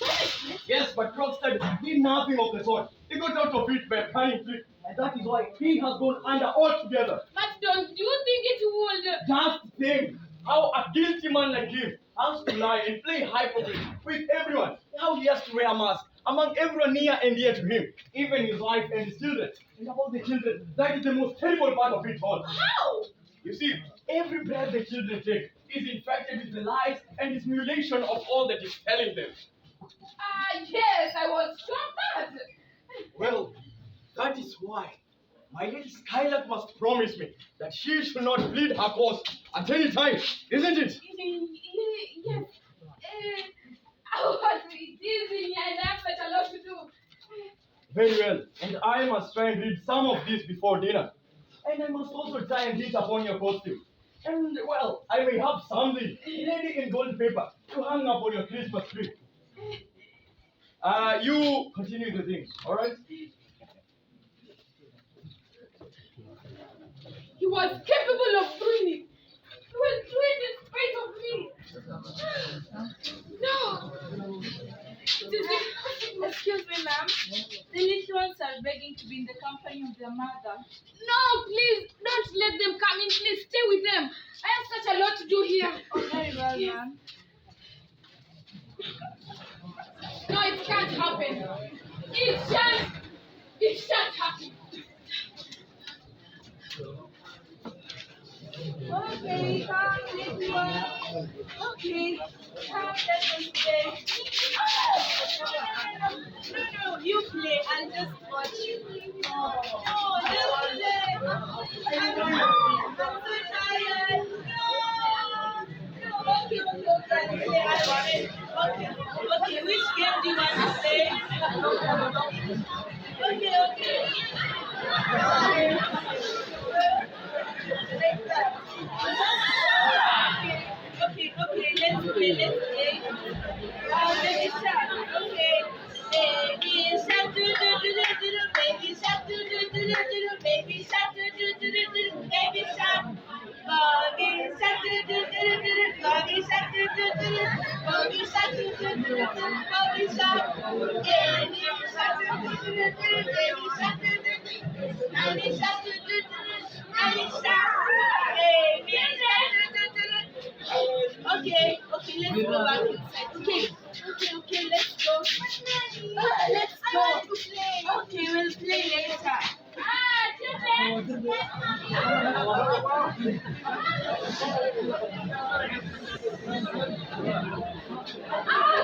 Yes, but Krogstad did nothing of the sort. He got out of it by a cunning trick, and that is why he has gone under altogether. But don't you think it would... Just think how a guilty man like him has to lie and play hypocrite with everyone. How he has to wear a mask among everyone near and dear to him, even his wife and his children. And about the children, that is the most terrible part of it all. How? You see, every breath the children take is infected with the lies and dissimulation of all that is telling them. Yes, I was sure of that. Well, that is why my little Skylark must promise me that she shall not plead her cause at any time, isn't it? Yes. What it is in here, and I have such a lot to do. Very well, and I must try and read some of this before dinner. And I must also try and hit upon your costume. And, well, I may have something ready in gold paper to hang up on your Christmas tree. You continue the thing, all right? He was capable of doing it. He will do it in spite of me. No. Excuse me, ma'am. The little ones are begging to be in the company of their mother. No, please, don't let them come in. Please stay with them. I have such a lot to do here. Oh, very well, ma'am. No, it can't happen. It shan't happen. Okay, come, little one. Okay, come, let us play. No, you play. I'll just watch you. No, just play. I'm so tired. No. Okay, I'll play. Okay, which game do you want to play? Okay. Okay, let's play. Baby shark, okay. Baby shark, do do do do do do. Baby shark, do do do do do do. Baby shark, do do do do do do. Baby shark. Bobby shark, do do do do do do. Bobby shark, do do do do. Bobby shark, do do do do do. Bobby shark. Baby shark, do do do do do. Baby shark, do do do. Baby shark, do do do do. Baby shark. Baby shark, do do do do. Okay, let's go back inside. Okay, let's go. Let's go. Okay, we'll play later.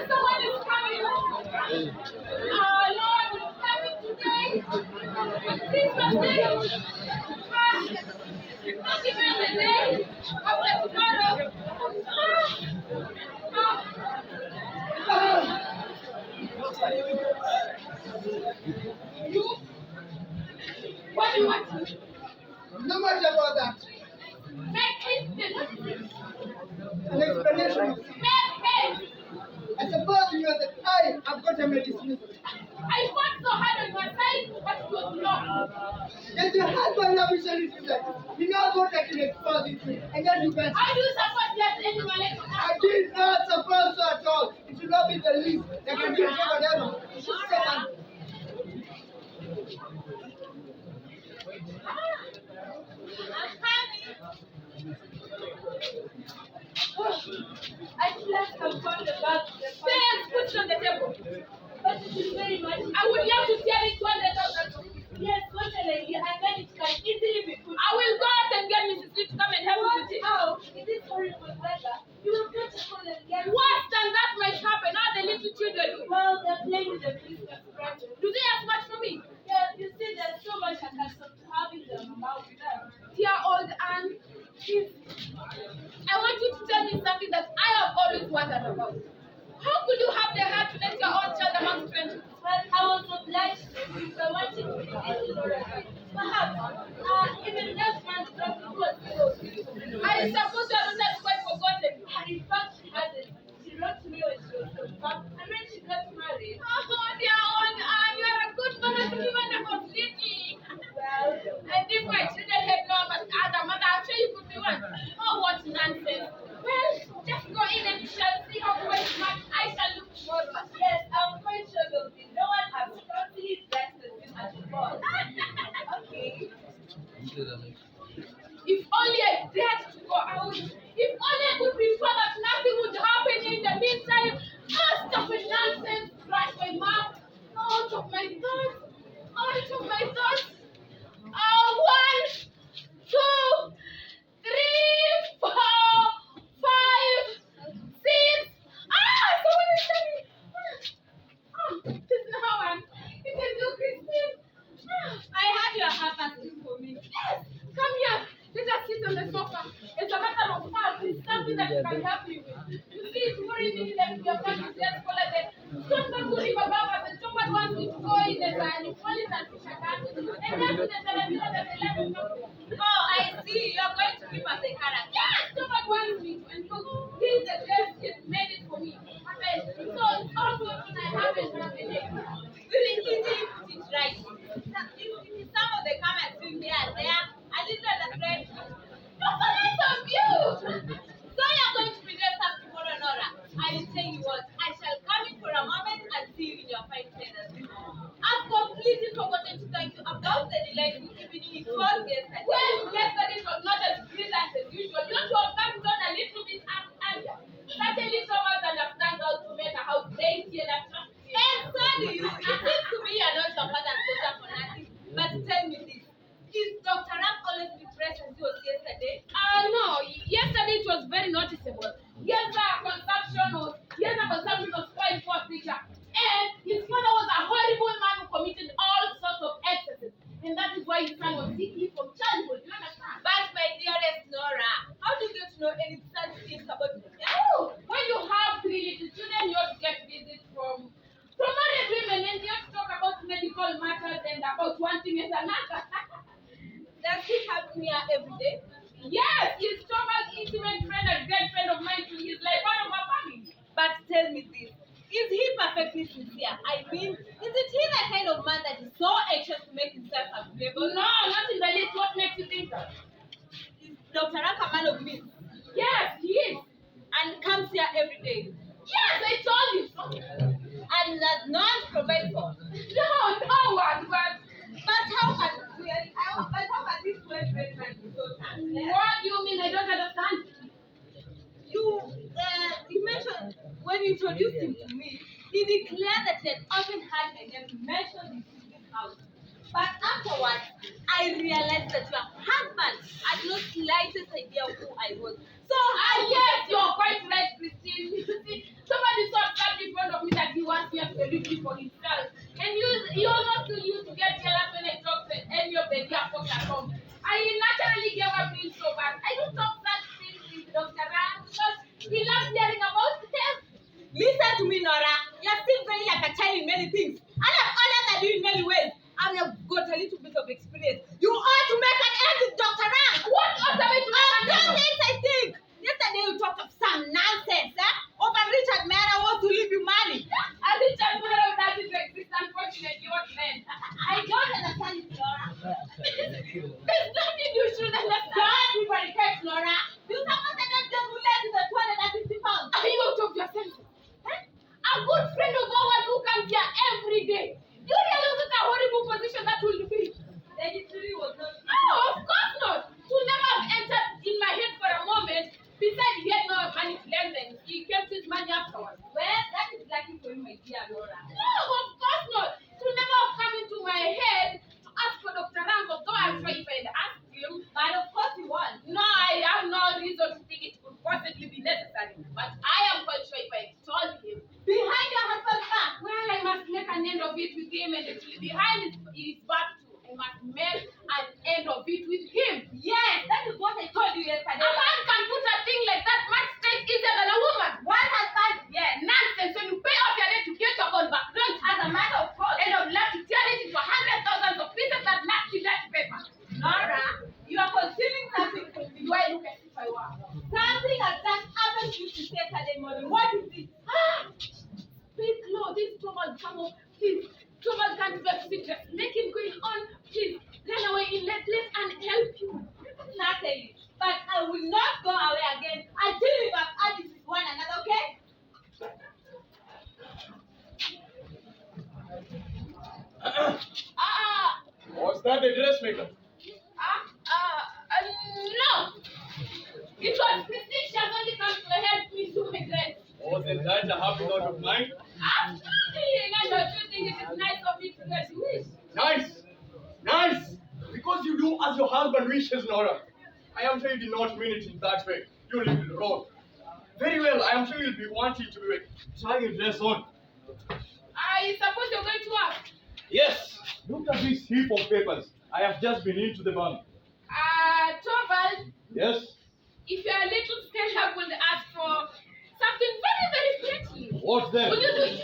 Someone is coming. Lord is coming today. Christmas Day. Not even the day after tomorrow. You? What do you want? No matter about that. Make haste. An explanation. Make haste. I suppose you know that I have gotten my dismissal. I fought so hard on my side, but it was wrong. Yes, your husband officially said, you know what I can expose it to, and then you can. I do support that anyone like that. I did not suppose so at all. It should not be the least. They can do whatever. You should say that. But it is very much. I would love to tell it 200,000. Yes, what shall I do? And then it can easily be put. I will go out and get Mrs. Lee to come and help me with it. How? It is horrible weather. You will get to school and get. Worse than that might happen. All the little children do. Well, they're playing with the Christmas presents. Do they have much for me? Yeah, you see, there's so much attached to having them about them. Dear old Anne, please, I want you to tell me something that I have always wondered about. How could you have the heart to let your own child among strangers? Well, I was obliged to if I wanted to be little or perhaps, even that man dropped the word. I suppose you have not quite forgotten. And in fact, she hasn't. She wrote to me when she was confirmed, and when she got married, Oh, dear old Anne, you are a good mother to be wonderful city. well, And if my children had known but other mother, I'm sure you could be one. Oh, what nonsense. Well, just go in and we shall see how quite much I shall look tomorrow. yes, I'm quite sure there will be no one as totally dressed as him at the ball. Okay. If only I dared to go out. If only I could be sure that nothing would happen in the meantime. Oh, stop it, nonsense. Brush my mouth. Out of my thoughts. Out of my thoughts. Oh, 1, 2, 3, 4, 5, 6. Someone is coming. It's no one. It is you, Christine. I had your half asking for me. Yes, come here. Let us sit on the sofa. It's a matter of fact. It's something that you can help me with. You see, it's worrying me that we are going to get scholar that don't go to River Baba. The Chomad wants me to go in the sun. If only that fish are coming. And that's the Talavila that they left me. Oh, I see. You're going to give us a character. Yes, Chomad wants me to. And look, this is the best he's made it for me. So it's also when I haven't have a name. Very easy to teach right. If some of the comments in here and there, I didn't understand. That's so nice of you. So you're going to be dressed up tomorrow, Nora. I will tell you what, I shall come in for a moment and see you in your fine feathers. I've completely forgotten to thank you about the delightful evening it was yesterday. Well, yesterday was not as brilliant as usual. You have to have come down a little bit earlier. Certainly someone understands how to make a house dainty and attractive. And so do you. It seems to me you're not your father's daughter for nothing. But tell me this, is Dr. Ram always depressed as he was yesterday? No. Yesterday it was very noticeable. Consumption was quite poor creature. And his father was a horrible man who committed all sorts of excesses. And that is why his son was sickly from childhood. You understand? But my dearest Nora, how do you get to know any such things about him? Oh, when you have 3 little children, you have to get visits from married women, and you have to talk about medical matters and about one thing and another. Does he have me here every day? Yes, he's Thomas' intimate friend and great friend of mine too. He's like one of our family. But tell me this, is he perfectly sincere? I mean, isn't he the kind of man that is so anxious to make himself available? No, not in the least. What makes you think that? Is Dr. Ram a man of means Yes, he is. and comes here every day? Yes, I told you so. And does not provide for? No, one, but But how can this well-bred man be so talented? what do you mean? I don't understand. You mentioned when you introduced him to me, he declared that he had often had my name mentioned in his house. But afterwards, I realized that your husband had no slightest idea of who I was. So Yes, you're quite right, Christine. You see, somebody so upset in front of me that he wants me absolutely for himself. And he almost used to get jealous when I talk to any of the dear folks at home. I naturally gave up being so bad. I don't talk such things with Dr. Ram because he loves hearing about them. listen to me, Nora. You're still very like a child in many things. And I'm older than you in many ways. And you've got a little bit of experience. You ought to make an end with Dr. Ram. What ought I to make? Nonsense, I think. Yesterday you talked of some nonsense, over Richard Mera wants to leave you money. And Richard Mara doesn't exist, unfortunately, what man? I don't understand it, Laura. There's nothing you should understand. Don't be very careful, Laura. You suppose I don't just relate to the 250 pounds. Are you out of your senses? A good friend of ours who comes here every day. Do you realize what a horrible position that will be? Then it really was not. No, of course not. To never have entered in my head for a moment. Besides, he had no money to lend them. He kept his money afterwards. Well, that is lucky for you, my dear. Nora. No, of course not. It will never have come into my head to ask for Dr. Rango, though I'm sure if I had asked him. But of course you want. No, I have no reason to think it could possibly be necessary. But I am quite sure if I had told him, Behind your husband's back. well, I must make an end of it with him, and it will be behind his back too. I must make an end of it with him. Yes, that is what I told you A yesterday. man can put a thing like that much straight easier than a woman. One husband, yes. Nonsense. When you pay off your debt, you get your gold back, don't you? As a matter of course. And I would love to tear it into 100,000 of pieces that nasty dirty paper. Nora, you are concealing something from me. Do I look as if I were? Something as that happened to you yesterday morning. What is it? Speak low. This trouble come up. Please. Trouble can't be secret. Make him going on. Please. Run away in let and help you. Natalie, but I will not go away again until we have argued with one another, okay? Was that the dressmaker? No. It was Christine. She has only come to help me do my dress. Wasn't that a happy thought of mine? Absolutely. And don't you think it is nice of me to get you wish? Nice! Nice! Because you do as your husband wishes, Nora. I am sure you did not mean it in that way. You little rogue. Very well, I am sure you'll be wanting to be trying your dress on. I suppose you're going to work. Yes! Look at this heap of papers. I have just been into the bank. Torvald, Yes? if you're a little scared, I will ask for something very, very pretty. What's that? Will you do it?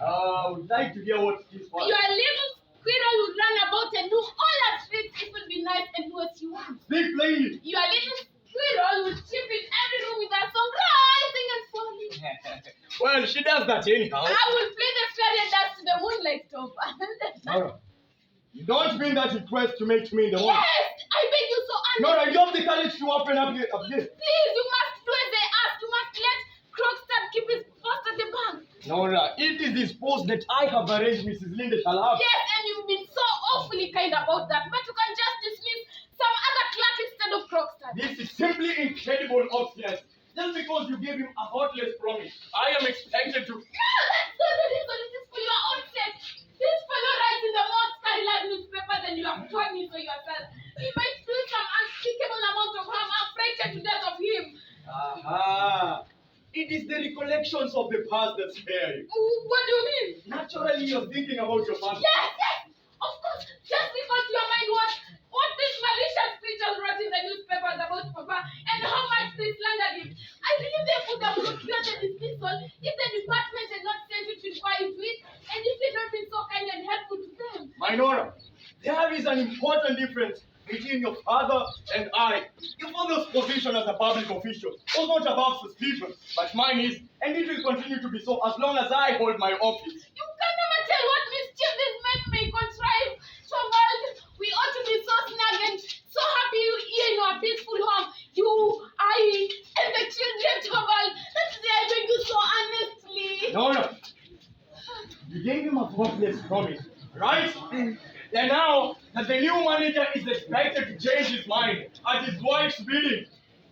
I would like to hear what it is for. You're a little squirrel who run about and do all that tricks. It will be nice and do what you want. Speak plainly. You're a little squirrel who chip in every room with a song rising and falling. Well, she does that anyhow. I will play the fairy dance to the moonlight, Torvald. Nora, you don't mean that request you made to me in the morning. Yes, I beg you so honestly. Nora, you have the courage to open up this. Please, you must do as they ask. You must let Krogstad keep his post at the bank. Nora, it is this post that I have arranged Mrs. Linda shall have. Yes, and you've been so awfully kind about that. But you can just dismiss some other clerk instead of Krogstad. This is simply incredible obstinance. Just because you gave him a heartless promise, I am expected to. No, that's not the reason. It is for your own sake. This fellow writes in the most scandalous newspapers and you have told me so yourself. He might do some unspeakable amount of harm. I'm frightened to death of him. Aha! It is the recollections of the past that scare you. What do you mean? Naturally, you're thinking about your past. Yes, yes, of course. Just because your mind what these malicious creatures wrote in the newspapers about Papa and how much they slandered him. I believe they could have procured the dismissal if the department had not sent it to inquire into it and if they had not been so kind and helpful to them. My Nora, there is an important difference between your father and I. Your father's position as a public official was not above suspicion, but mine is, and it will continue to be so as long as I hold my office. You can never tell what mischief these men may contrive. Torvald, we ought to be so snug and so happy here in our peaceful home. You, I, and the children, Torvald. That's why I beg you so honestly. Nora, you gave him a heartless promise, right? And now that the new manager is expected to change his mind at his wife's bidding.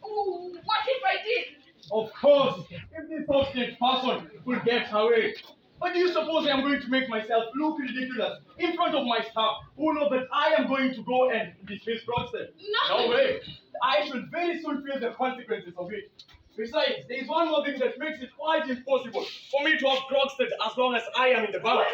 Ooh, what if I did? Of course, if this obstinate person will get away. But do you suppose I am going to make myself look ridiculous in front of my staff who know that I am going to go and dismiss Krogstad? No way. I should very soon feel the consequences of it. Besides, there is one more thing that makes it quite impossible for me to have Krogstad as long as I am in the bank.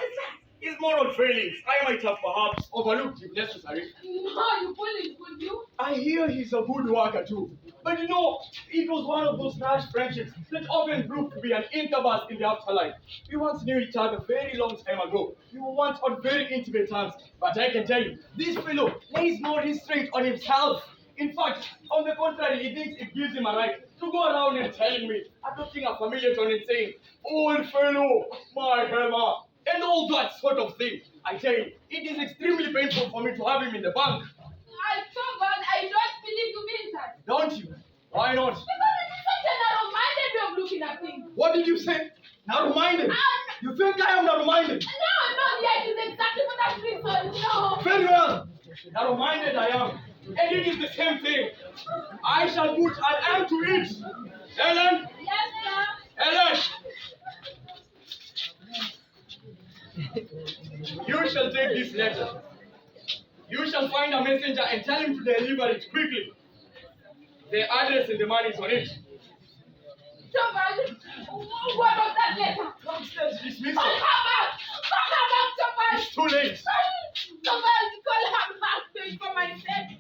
His moral failings, I might have perhaps overlooked if necessary. No, you couldn't, could you? I hear he's a good worker too. But you know, it was one of those rash friendships that often proved to be an incubus in the afterlife. We once knew each other a very long time ago. We were once on very intimate terms. But I can tell you, this fellow lays no restraint on himself. In fact, on the contrary, he thinks it gives him a right to go around and telling me, adopting a familiar tone and saying, "Old fellow, my hammer," and all that sort of thing. I tell you, it is extremely painful for me to have him in the bank. Torvald, I don't believe you mean that. Don't you? Why not? Because it is such a narrow-minded way of looking at things. What did you say? Narrow-minded? You think I am narrow-minded? No, yeah, it is exactly for that reason, no. Very well. Narrow-minded I am. And it is the same thing. I shall put an end to it. Ellen? Yes, sir. Ellen! You shall take this letter. You shall find a messenger and tell him to deliver it quickly. The address and the money is on it. Topaz, what of that letter? Downstairs, dismiss Call it. her back! Call her back, Topaz! It's too late. Topaz, call her back, please, for my sake.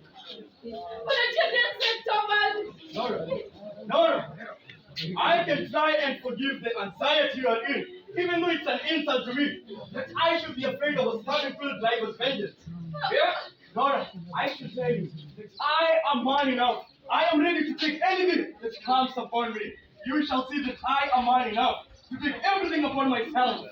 For the children's sake, Topaz. No. I can try and forgive the anxiety you are in, even though it's an insult to me. That I should be afraid of a struggle-filled driver's vengeance. Yeah? Nora, I should tell you that I am man enough. I am ready to take anything that comes upon me. You shall see that I am man enough to take everything upon myself.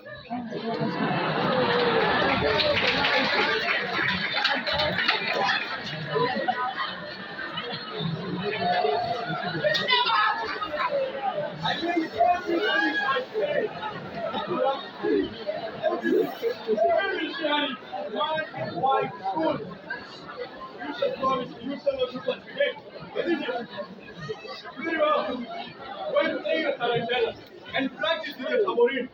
I think everything I say. Everything, man and wife, good. You shall promise me you shall not look at me. Isn't it? Very well. When playing a tarantella and practice with the tambourine,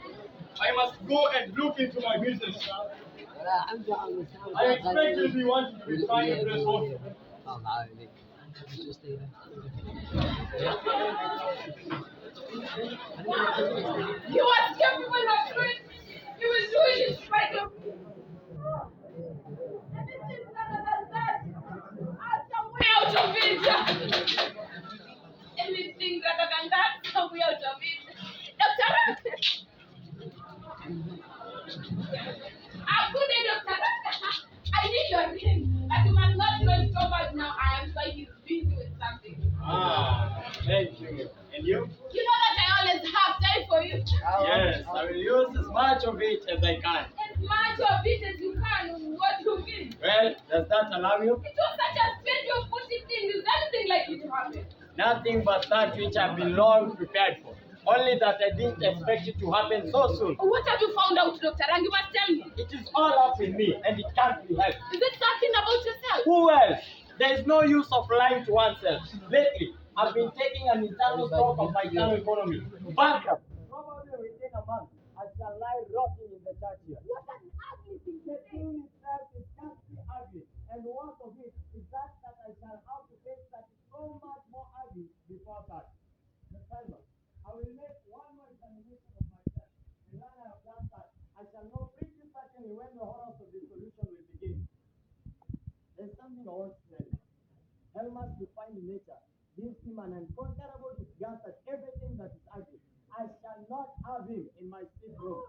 I must go and look into my business. I expect you'll be wanting to be fine and dress also. You are capable of doing. You will do it in spite of me. Anything other than that, some way out of it. Anything rather than that, some way out of it. Doctor, good day, Doctor. I need your ring, but you must not join Thomas now. I am sure he's busy with something. Thank you. And you? You know that I always have time for you. Yes, I will use as much of it as I can. As much of it as you can. What do you mean? Well, does that allow you? It was such a strange way of putting things. Is anything like it to happen? Nothing but that which I've been long prepared for. Only that I didn't expect it to happen so soon. What have you found out, Doctor? And you must tell me. It is all up in me, and it can't be helped. Is it something about yourself? Who else? There is no use of lying to oneself. Lately, I've been taking an internal stock of my internal economy. Bankrupt. Probably within a month, I shall lie rotting in the church here. What an ugly thing to The say. thing itself is just ugly, and worst of it is that I shall have to face that is so much more ugly before that. The final, I will make one more examination of myself, and when I have done that, I shall know pretty certainly when the horrors of dissolution will begin. There's something I want to tell you. Helmut's refined nature gives him an unconquerable disgust at everything that is ugly. I shall not have him in my sleep room.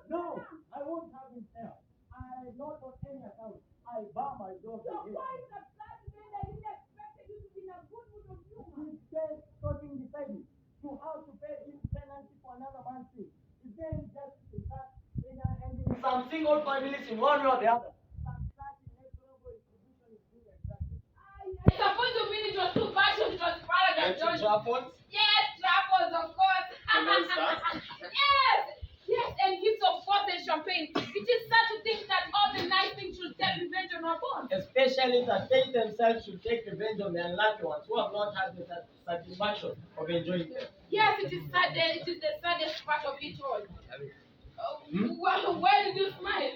No, I won't have him there. I not on any account. I bar my door to him. Quite a bad man. I didn't expect you to be in a good mood of humor. His case talking beside me. To how to pay his penalty for another man's sin. Is there any justice in that? In ending some single families in one way or the other. I suppose you mean it was too much of it was paradise, don't you? Yes, truffles, of course. Yes, and gifts of course and champagne. It is sad to think that all the nice things should take revenge on our bones. Especially that they themselves should take revenge on the unlucky ones who have not had the satisfaction of enjoying them. Yes, it is sad. It is the saddest part of it all. Why did you smile?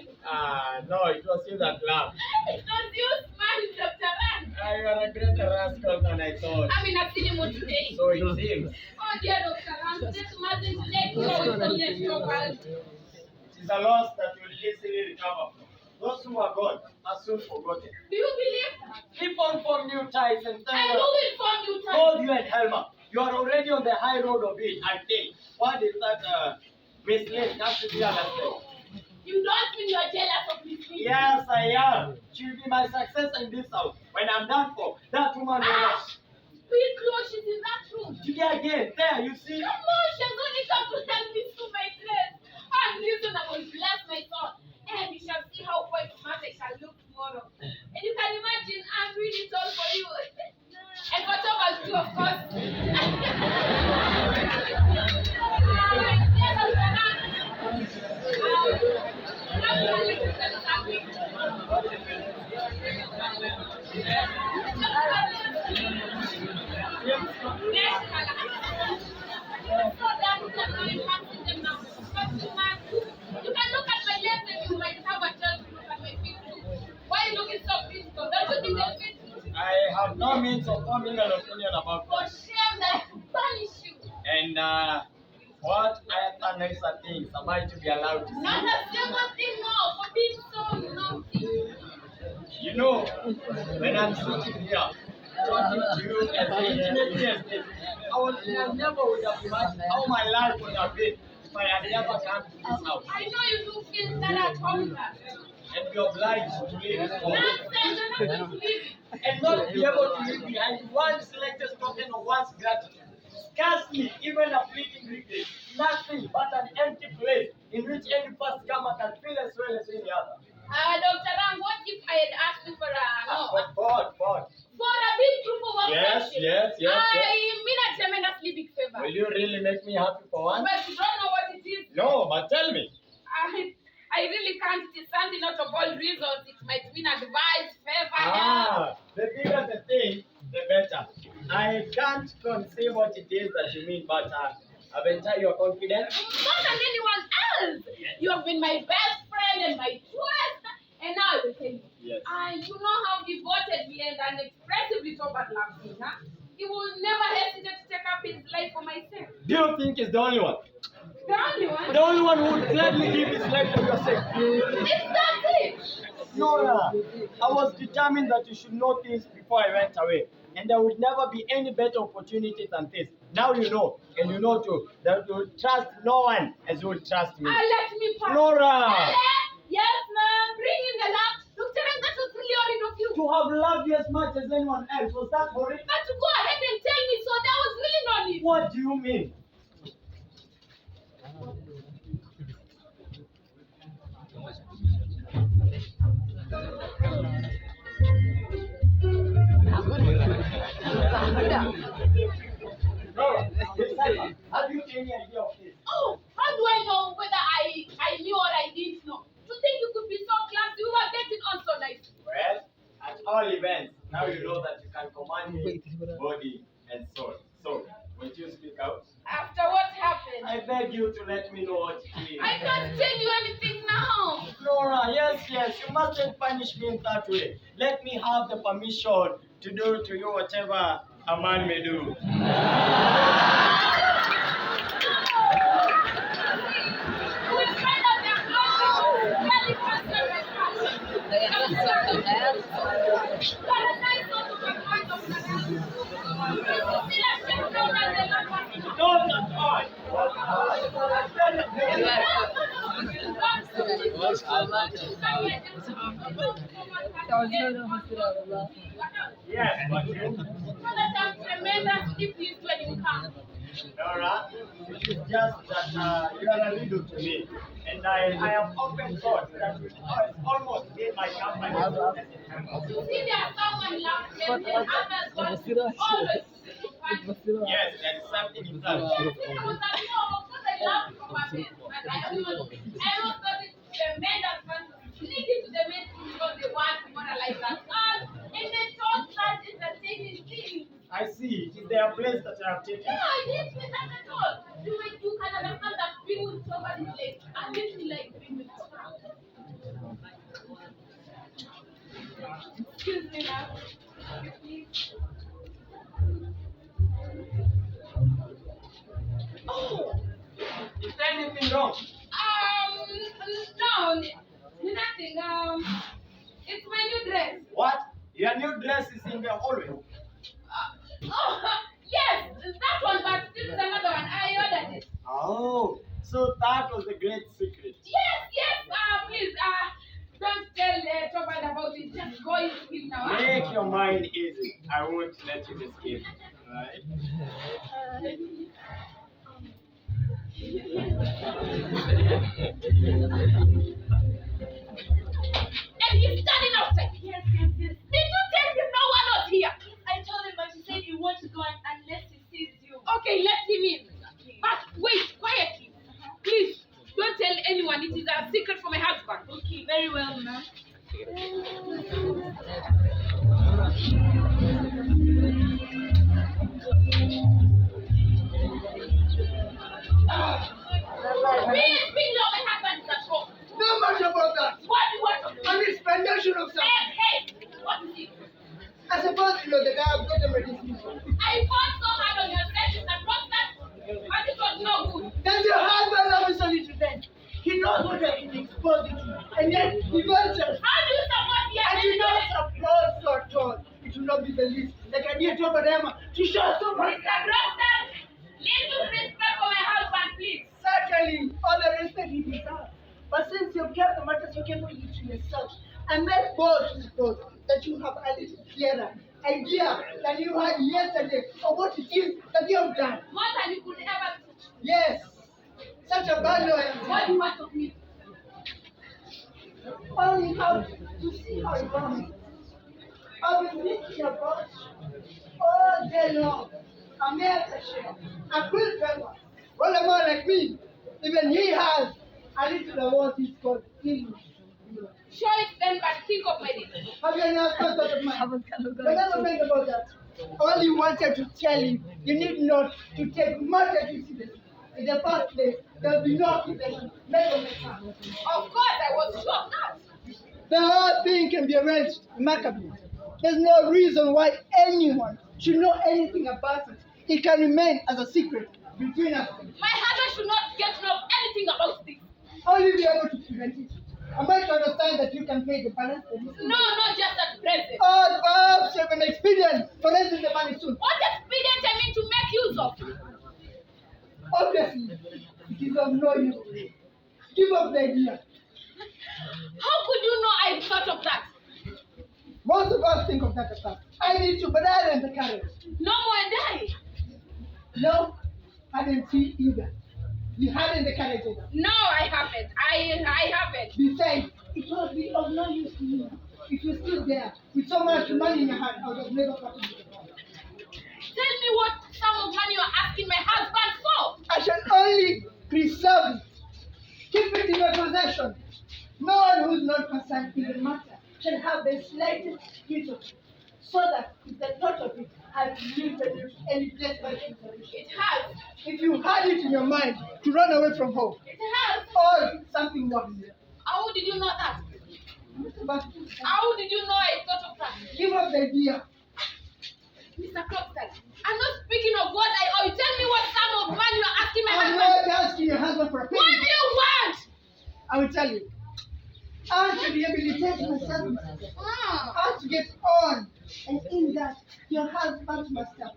No, it was you that laughed. It was you smiling, Dr. Rand. You are a greater rascal than I thought. I mean, I've seen him today. So it seems. Oh dear, Dr. Rand, this mustn't take you away from your trouble. It is a loss that you will easily recover from. Those who are gone are soon forgotten. Do you believe that? People form new ties and I who will form you time? both you and Helma, you are already on the high road of it, I think. What is that, Miss Lynn? That's to be understood. You don't mean you're jealous of me? Yes, I am. She will be my success in this house. When I'm done for, that woman will... Sweet Lord, she's in that room. Today again, there, you see? No, she has only come to help me to my dress. And listen, I will bless my soul. And you shall see how quite smart I shall look tomorrow. And you can imagine, I'm doing it all for you. And for Thomas too, of course. You can look at my legs and no means of forming an opinion about For that. shame that I punish you. And what other nicer things am I to be allowed to Not see? a single thing more for being so naughty. You know, when I'm sitting here talking to you as intimately as this, I never would have imagined how my life would have been if I had never come to this house I know you do feel that at home. and be obliged to leave this home Nonsense, you're not going to leave. and not be able to leave behind one selected token of one's gratitude. Scarcely even a fleeting regret, nothing but an empty place in which any first comer can feel as well as any other. Dr. Ram, what if I had asked you for Forward. for a big proof of affection? Yes. I mean a tremendously big favor. Will you really make me happy for once? But you don't know what it is. No, but tell me. I really can't. It is something out of all reasons. It might mean advice, favor, help. The bigger the thing, the better. I can't conceive what it is that you mean, but Aventa, you are confident? More than anyone else. You have been my best friend and my truest. And now I will tell you. Yes. And you know how devotedly and unexpressively Tobert loves me, huh? He will never hesitate to take up his life for my sake. Do you think he's the only one? The only one. The only one who would gladly give his life for your sake? It's that it. Nora, I was determined that you should know things before I went away. And there would never be any better opportunity than this. Now you know, and you know too, that you will trust no one as you will trust me. Let me pass. Nora! Yes, ma'am. Bring in the lamp. Look, that was really horrid of you. To have loved you as much as anyone else, was that horrid? But to go ahead and tell me so, that was really not it. What do you mean? Nora, have you any idea of this? Oh, how do I know whether I knew or I didn't know? To think you could be so classy, we were getting on so nice. Well, at all events, now you know that you can command me body and soul. So, won't you speak out? After what happened? I beg you to let me know what it is. I can't tell you anything now. Nora, yes, you mustn't punish me in that way. Let me have the permission to do to you whatever a man may do. You will find out that really concerned with but a nice sort of a point of you feel a step down and the Lord was Not at all. Yes, but you, I'm tremendously pleased when you come. Nora, it is just that you are a leader to me. And I have often thought that you almost made my company. You see, there's someone loves them and others want to always. Yes, there is something in that. I was like, no, of course I love you from my best, but I always thought it's tremendous fun to link it to the main because they want to moralize us all, and they don't start entertaining things. I see. It is their place that I have taken. Yeah, I didn't say that at all. You can understand that being with somebody like a little like being with someone. Excuse me now. Please. Oh, Is there anything wrong? no, nothing. It's my new dress. What? Your new dress is in the hallway. Yes, that one, but this is another one. I ordered it. Oh, so that was the great secret. Yes, please, don't tell Tobert about it. Just go into it now. Make your mind easy. I won't let you escape. Right? And he's standing outside. Yes. Did you tell him no one was here? I told him, but he said he won't go unless he sees you. Okay, let him in. But wait, quietly. Please, don't tell anyone. It is a secret for my husband. Okay, very well, ma'am. Being no, my husband is at home. No much about that. What do you want to do? An explanation of something. Hey, what is it? I suppose you know the guy and yet devoted. How do you support the I do not suppose so at all. It will not be the least. Like I did over them to show so much. Mr. Grosser, little respect for my husband, please. Certainly, all the respect he deserves. But since you've kept the matter so carefully to yourself, I make bold to suppose that you have a little clearer idea than you had yesterday of what it is that you have done. More than you could ever do. Yes, such a bad lawyer. What do you want of me? Only how to see how it comes. I've been thinking about all day long. A mere cashier, a quill driver. Well, a man like me, even he has a little of what is called feeling. Show it then, but think of my day. Have you not thought of mine? But never think about that. I only wanted to tell you, you need not to take matters seriously. In the first place, there will be no occupation, never make sense. Of course, I was sure of that. The whole thing can be arranged amicably. There's no reason why anyone should know anything about it. It can remain as a secret between us. My husband should not get to know anything about this. How will you be able to prevent it? Am I to understand that you can pay the balance? No, not just at present. Oh, perhaps you have an expedient for raising the money soon. What expedient I mean to make use of? Obviously, it is of no use. Give up the idea. How could you know I thought of that? Most of us think of that at first. I need to, but I haven't the courage. No more and I. No, I didn't see either. You hadn't the courage either. No, I haven't. I haven't. Besides, it would be of no use to you. If you stood there with so much money in your hand, I would have never gotten it. Tell me what sum of money you're asking my husband for. I shall only preserve it. Keep it in your possession. No one who is not concerned in the matter shall have the slightest hint of it, so that if the thought of it has limited any desperate consideration. It has. If you had it in your mind to run away from home, It has. or something worse, How did you know that? but How did you know I thought of that? give up the idea. Mr. Crockstead, I'm not speaking of what I owe you. Tell me what sum of money you're asking my I'm husband. not asking your husband for a What do penny. you want? I will tell you. I want to rehabilitate myself. Ah. I want to get on. And in that, your husband must have.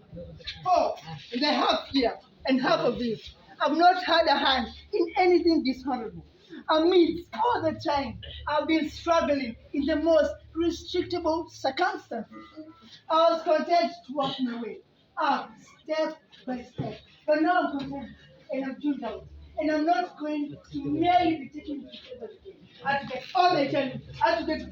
For in the half year and half of this, I've not had a hand in anything dishonorable. Amidst all the time, I've been struggling in the most restrictable circumstances. I was content to walk my way up step by step. But now I'm content and I'm tuned out. And I'm not going to merely be taken to the again. I have to get all I can. I have to get